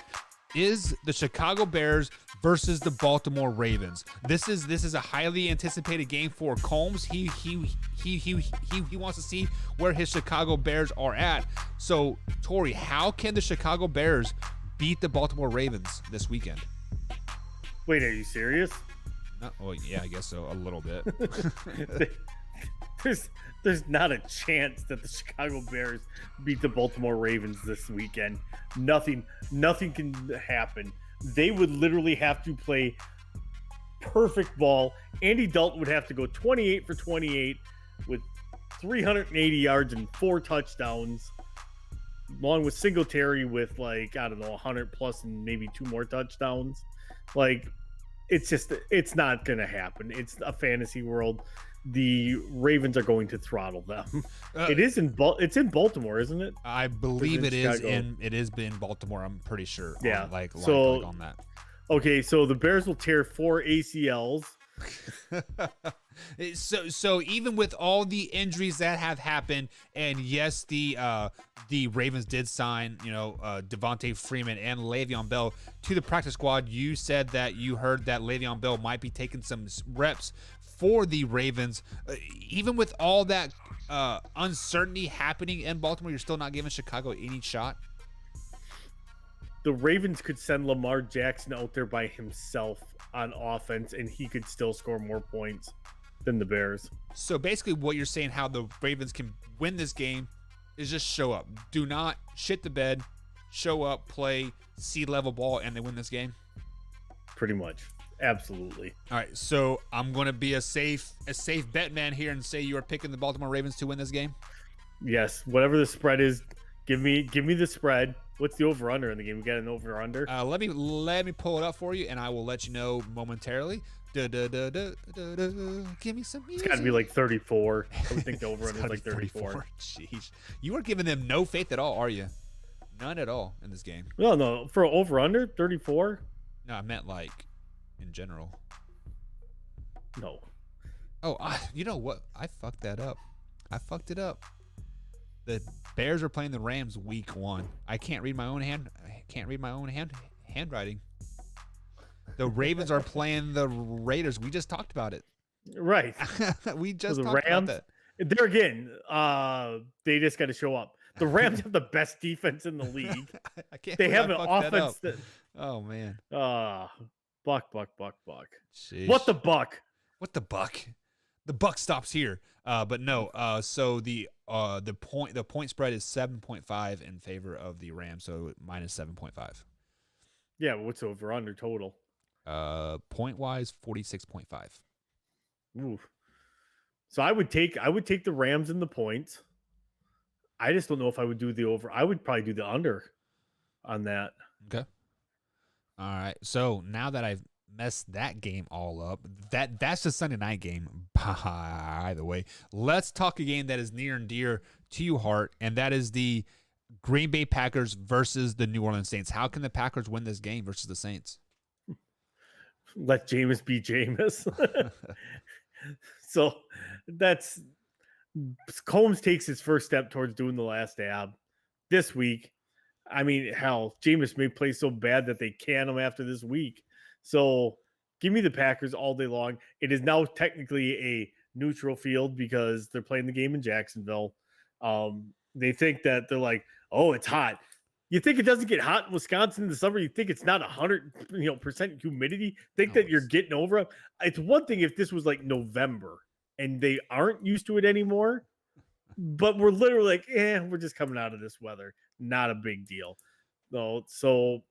is the Chicago Bears versus the Baltimore Ravens. This is a highly anticipated game for Combs. He wants to see where his Chicago Bears are at. So, Tori, how can the Chicago Bears beat the Baltimore Ravens this weekend? Wait, are you serious? No, well, yeah, I guess so, a little bit. There's not a chance that the Chicago Bears beat the Baltimore Ravens this weekend. Nothing can happen. They would literally have to play perfect ball. Andy Dalton would have to go 28 for 28 with 380 yards and 4 touchdowns, along with Singletary with 100 plus and maybe 2 more touchdowns. It's not going to happen. It's a fantasy world. The Ravens are going to throttle them. It's in Baltimore, isn't it? I believe it is in Baltimore. I'm pretty sure. Yeah. On that. Okay, so the Bears will tear 4 ACLs. So even with all the injuries that have happened, and yes, the Ravens did sign Devontae Freeman and Le'Veon Bell to the practice squad. You said that you heard that Le'Veon Bell might be taking some reps for the Ravens. Even with all that uncertainty happening in Baltimore, you're still not giving Chicago any shot? The Ravens could send Lamar Jackson out there by himself on offense, and he could still score more points than the Bears. So basically what you're saying, how the Ravens can win this game is just show up. Do not shit the bed. Show up, play sea-level ball, and they win this game? Pretty much. Absolutely. All right, so I'm going to be a safe bet man here and say you are picking the Baltimore Ravens to win this game? Yes, whatever the spread is, give me the spread. What's the over-under in the game? We got an over-under? Let me pull it up for you, and I will let you know momentarily. Give me some music. It's got to be like 34. I would think the over-under is like 34. Jeez. You are giving them no faith at all, are you? None at all in this game. No. For over-under, 34? No, I meant in general. No. Oh, you know what? I fucked that up. I fucked it up. The Bears are playing the Rams week 1. I can't read my own handwriting. The Ravens are playing the Raiders. We just talked about it. Right. We just talked about that. There again, they just got to show up. The Rams have the best defense in the league. They have an offense that. Oh man. Buck. Jeez. What the buck? The buck stops here. But no. So the point spread is 7.5 in favor of the Rams. So minus 7.5. Yeah, what's over under total? Point wise, 46.5. Ooh. So I would take the Rams in the points. I just don't know if I would do the over. I would probably do the under on that. Okay. All right. So now that I've messed that game all up, that's the Sunday night game. By the way, let's talk a game that is near and dear to your heart, and that is the Green Bay Packers versus the New Orleans Saints. How can the Packers win this game versus the Saints? Let Jameis be Jameis. So that's Combs takes his first step towards doing the last dab this week. I mean, hell, Jameis may play so bad that they can him after this week. So give me the Packers all day long. It is now technically a neutral field because they're playing the game in Jacksonville. They think that they're like, oh, it's hot. You think it doesn't get hot in Wisconsin in the summer? You think it's not 100% humidity? Think that you're getting over it? It's one thing if this was like November and they aren't used to it anymore, but we're literally like, we're just coming out of this weather. Not a big deal. No, so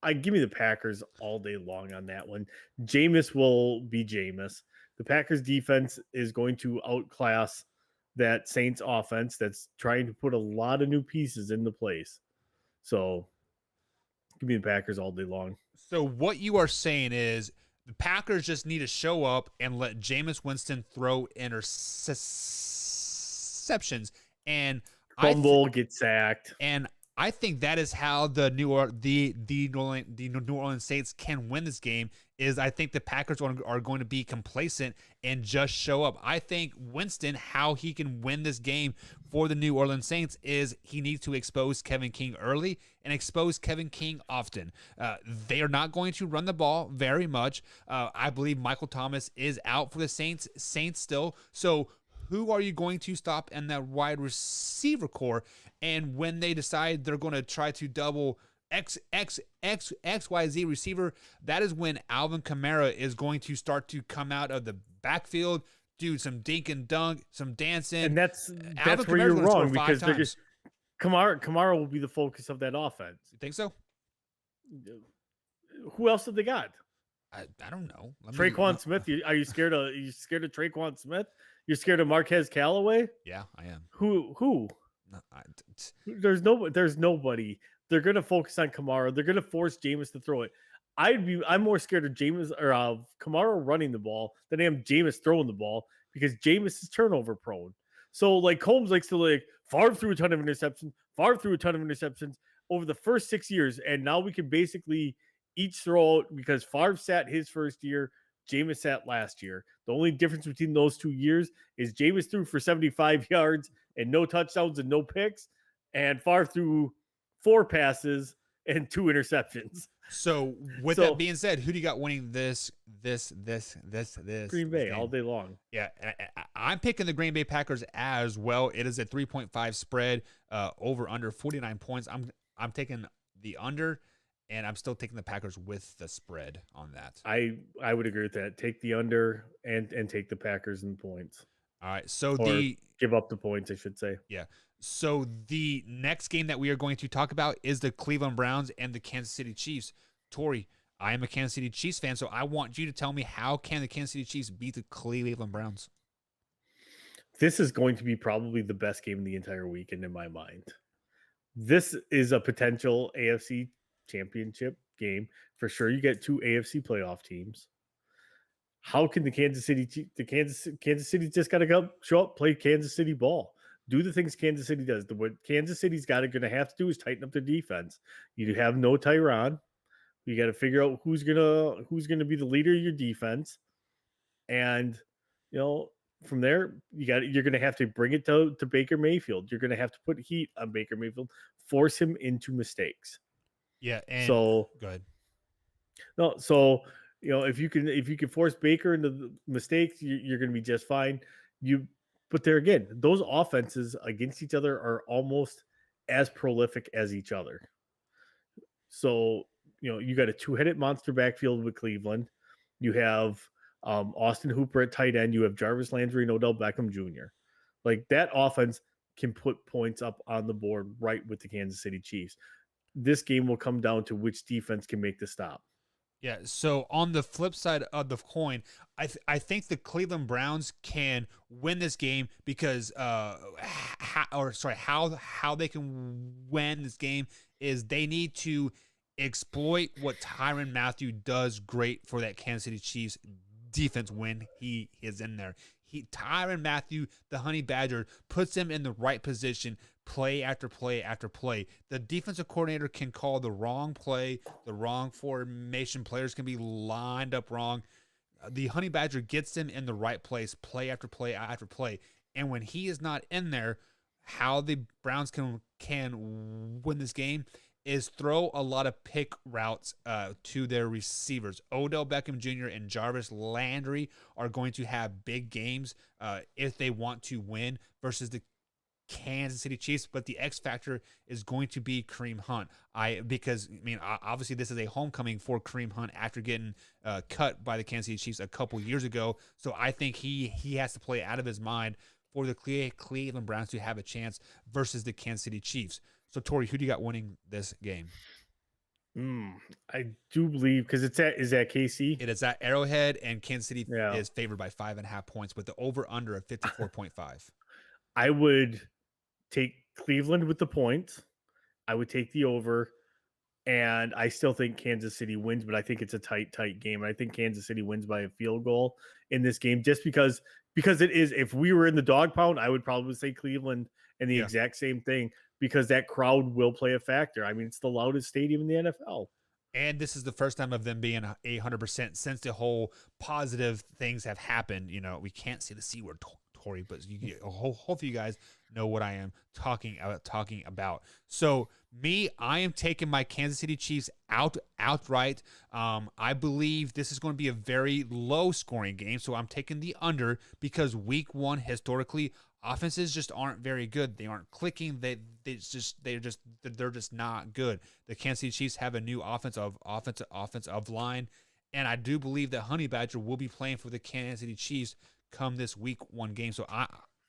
I give me the Packers all day long on that one. Jameis will be Jameis. The Packers defense is going to outclass that Saints offense that's trying to put a lot of new pieces into place. So give me the Packers all day long. So what you are saying is the Packers just need to show up and let Jameis Winston throw interceptions and fumble, get sacked. And I think that is how the New Orleans Saints can win this game. Is I think the Packers are going to be complacent and just show up. I think Winston, how he can win this game for the New Orleans Saints is he needs to expose Kevin King early and expose Kevin King often. They are not going to run the ball very much. I believe Michael Thomas is out for the Saints still. So who are you going to stop in that wide receiver core? And when they decide they're going to try to double XYZ receiver, that is when Alvin Kamara is going to start to come out of the backfield, do some dink and dunk, some dancing. And that's where you're wrong because they're just Kamara will be the focus of that offense. You think so? Who else have they got? I don't know. Traquan Smith. Are you scared of Traquan Smith? You're scared of Marquez Callaway? Yeah, I am. Who? No, There's nobody. They're gonna focus on Kamara. They're gonna force Jameis to throw it. I'm more scared of Jameis or Kamara running the ball than I am Jameis throwing the ball because Jameis is turnover prone. So like Combs likes to Favre threw a ton of interceptions. Favre threw a ton of interceptions over the first 6 years, and now we can basically each throw out because Favre sat his first year, Jameis sat last year. The only difference between those 2 years is Jameis threw for 75 yards and no touchdowns and no picks, and Favre threw 4 passes and 2 interceptions. So with that being said, who do you got winning this Green Bay game? all day long? Yeah, I'm picking the Green Bay Packers as well. It is a 3.5 spread, over under 49 points. I'm taking the under, and I'm still taking the Packers with the spread on that. I would agree with that. Take the under and take the Packers and points. All right, so give up the points, I should say. Yeah. So the next game that we are going to talk about is the Cleveland Browns and the Kansas City Chiefs. Tori, I am a Kansas City Chiefs fan, so I want you to tell me how can the Kansas City Chiefs beat the Cleveland Browns? This is going to be probably the best game of the entire weekend in my mind. This is a potential AFC championship game. For sure, you get 2 AFC playoff teams. How can the Kansas City just got to show up, play Kansas City ball? Do the things Kansas City does. What Kansas City's going to have to do is tighten up their defense. You have no Tyron. You got to figure out who's gonna be the leader of your defense, and from there you're gonna have to bring it to Baker Mayfield. You're gonna have to put heat on Baker Mayfield, force him into mistakes. Yeah, and so go ahead. No, so if you can force Baker into the mistakes, you're gonna be just fine. But there again, those offenses against each other are almost as prolific as each other. So, you got a 2-headed monster backfield with Cleveland. You have Austin Hooper at tight end. You have Jarvis Landry and Odell Beckham Jr. Like that offense can put points up on the board right with the Kansas City Chiefs. this game will come down to which defense can make the stop. Yeah. So on the flip side of the coin, I think the Cleveland Browns can win this game because how they can win this game is they need to exploit what Tyrann Mathieu does great for that Kansas City Chiefs defense when he is in there. Tyrann Mathieu, the Honey Badger, puts him in the right position play after play after play. The defensive coordinator can call the wrong play, the wrong formation. Players can be lined up wrong. The Honey Badger gets them in the right place play after play after play. And when he is not in there, how the Browns can win this game is throw a lot of pick routes to their receivers. Odell Beckham Jr. and Jarvis Landry are going to have big games if they want to win versus the Kansas City Chiefs, but the X factor is going to be Kareem Hunt. Obviously this is a homecoming for Kareem Hunt after getting cut by the Kansas City Chiefs a couple years ago. So I think he has to play out of his mind for the Cleveland Browns to have a chance versus the Kansas City Chiefs. So Tori, who do you got winning this game? I do believe because is that KC? It is at Arrowhead, and Kansas City is favored by 5.5 points with the over under of 54.5. I would take Cleveland with the points. I would take the over, and I still think Kansas City wins, but I think it's a tight game. I think Kansas City wins by a field goal in this game, just because it is. If we were in the dog pound, I would probably say Cleveland and the exact same thing because that crowd will play a factor. I mean, it's the loudest stadium in the NFL. And this is the first time of them being 100% since the whole positive things have happened. You know, we can't say the C word, Tori, but hopefully you guys know what I am talking about. So I am taking my Kansas City Chiefs outright. I believe this is going to be a very low scoring game. So I'm taking the under because week one, historically, offenses just aren't very good. They aren't clicking. They're just not good. The Kansas City Chiefs have a new offensive line, and I do believe that Honey Badger will be playing for the Kansas City Chiefs come this week one game. So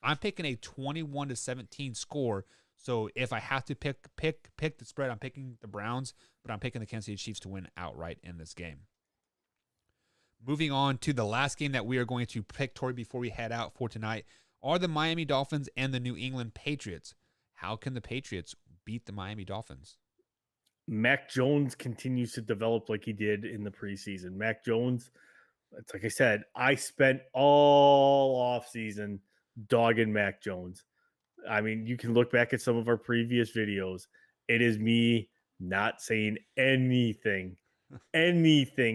I'm picking a 21-17 score. So if I have to pick the spread, I'm picking the Browns, but I'm picking the Kansas City Chiefs to win outright in this game. Moving on to the last game that we are going to pick, Tori, before we head out for tonight, are the Miami Dolphins and the New England Patriots. How can the Patriots beat the Miami Dolphins? Mac Jones continues to develop like he did in the preseason. Mac Jones, it's like I said, I spent all offseason dogging Mac Jones. I mean, you can look back at some of our previous videos. It is me not saying anything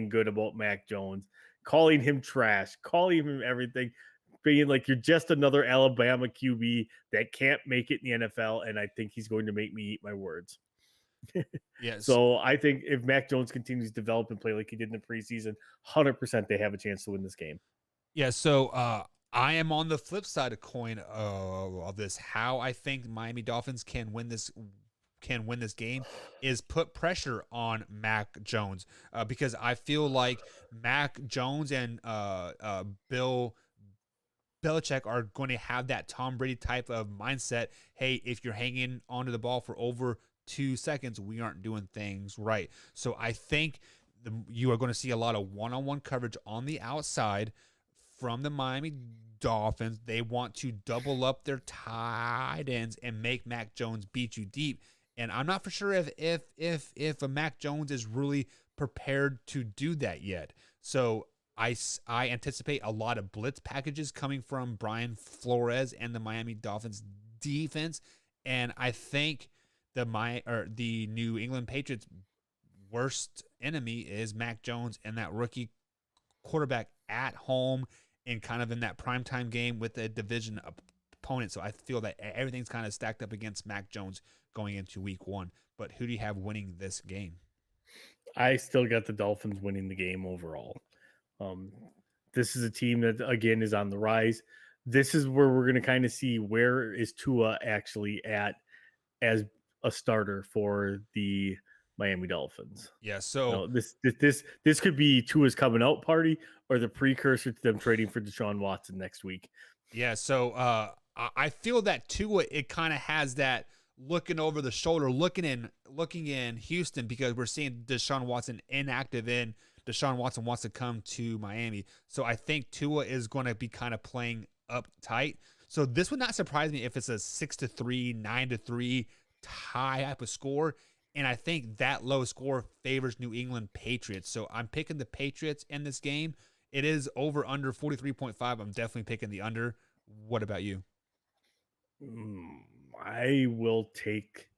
good about Mac Jones, calling him trash, calling him everything, being like, you're just another Alabama QB that can't make it in the NFL, and I think he's going to make me eat my words. Yes. So I think if Mac Jones continues to develop and play like he did in the preseason, 100% they have a chance to win this game. Yeah, so I am on the flip side of coin of this. How I think Miami Dolphins can win this game is put pressure on Mac Jones because I feel like Mac Jones and Bill Belichick are going to have that Tom Brady type of mindset. Hey, if you're hanging onto the ball for over 2 seconds, we aren't doing things right. So I think you are going to see a lot of one-on-one coverage on the outside from the Miami Dolphins. They want to double up their tight ends and make Mac Jones beat you deep. And I'm not for sure if a Mac Jones is really prepared to do that yet. So I anticipate a lot of blitz packages coming from Brian Flores and the Miami Dolphins defense, and I think the New England Patriots' worst enemy is Mac Jones and that rookie quarterback at home and kind of in that primetime game with a division opponent. So I feel that everything's kind of stacked up against Mac Jones going into week one. But who do you have winning this game? I still got the Dolphins winning the game overall. This is a team that, again, is on the rise. This is where we're going to kind of see where is Tua actually at as a starter for the Miami Dolphins. Yeah, so this could be Tua's coming out party or the precursor to them trading for Deshaun Watson next week. Yeah, so I feel that Tua, it kind of has that looking over the shoulder, looking in Houston, because we're seeing Deshaun Watson inactive and Deshaun Watson wants to come to Miami. So I think Tua is going to be kind of playing up tight. So this would not surprise me if it's a 6-3, 9-3 tie type of score. And I think that low score favors New England Patriots. So I'm picking the Patriots in this game. It is over under 43.5. I'm definitely picking the under. What about you? I will take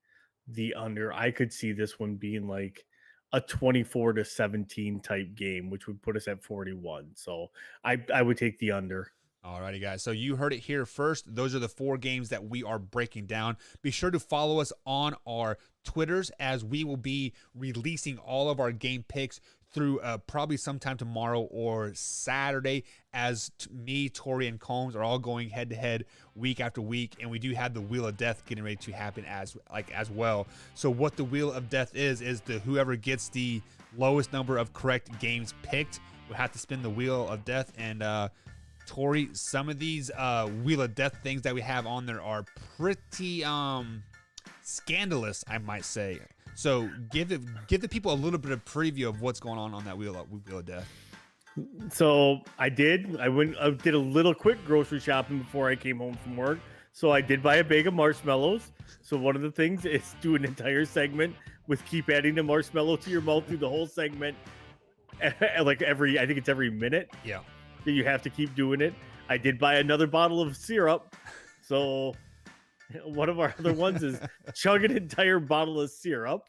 the under. I could see this one being like a 24-17 type game, which would put us at 41. So I would take the under. Alrighty, guys. So you heard it here first. Those are the 4 games that we are breaking down. Be sure to follow us on our Twitters, as we will be releasing all of our game picks through probably sometime tomorrow or Saturday, as me, Tori, and Combs are all going head-to-head week after week, and we do have the Wheel of Death getting ready to happen as well. So what the Wheel of Death is the whoever gets the lowest number of correct games picked will have to spin the Wheel of Death. And Tori, some of these Wheel of Death things that we have on there are pretty scandalous, I might say. So give the people a little bit of preview of what's going on that Wheel of Death. So I did a little quick grocery shopping before I came home from work. So I did buy a bag of marshmallows. So one of the things is do an entire segment with keep adding the marshmallow to your mouth through the whole segment. Like I think it's every minute. Yeah. That you have to keep doing it. I did buy another bottle of syrup. So one of our other ones is chug an entire bottle of syrup.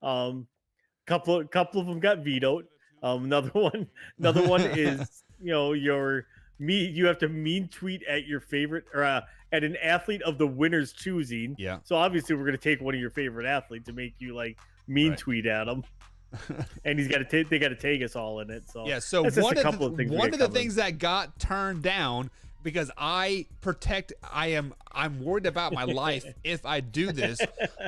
Couple of them got vetoed. Another one is, you have to mean tweet at your favorite or at an athlete of the winner's choosing. Yeah. So obviously we're gonna take one of your favorite athletes to make you like mean tweet at them. And they got to take us all in it. So yeah. So one of the things that got turned down, because I'm worried about my life if I do this.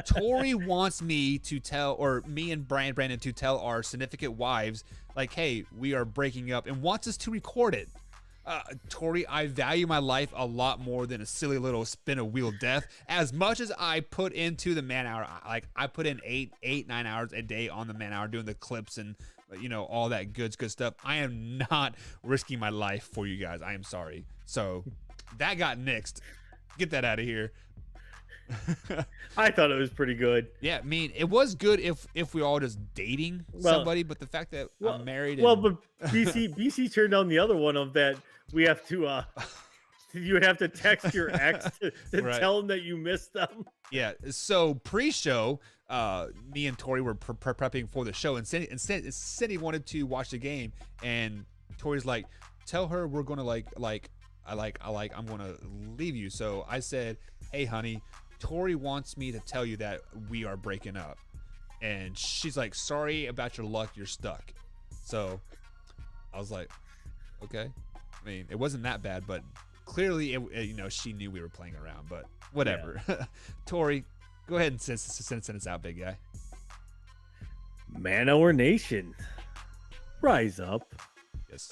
Tori wants me to tell, or me and Brandon to tell our significant wives, like, hey, we are breaking up, and wants us to record it. Tori, I value my life a lot more than a silly little spin a wheel death. As much as I put into the man hour, like I put in 9 hours a day on the man hour doing the clips and all that good stuff. I am not risking my life for you guys. I am sorry. So that got nixed. Get that out of here. I thought it was pretty good. Yeah, I mean, it was good if we all just dating somebody, but the fact that I'm married. But BC turned down the other one of that. We have to. You would have to text your ex to right. Tell them that you missed them. Yeah. So pre-show, me and Tori were prepping for the show, and Cindy wanted to watch the game, and Tori's like, "Tell her we're gonna I'm gonna leave you." So I said, "Hey, honey, Tori wants me to tell you that we are breaking up," and she's like, "Sorry about your luck, you're stuck." So I was like, "Okay." I mean, it wasn't that bad, but clearly, she knew we were playing around. But whatever. Yeah. Tori, go ahead and send us out, big guy. Man Hour Nation, rise up.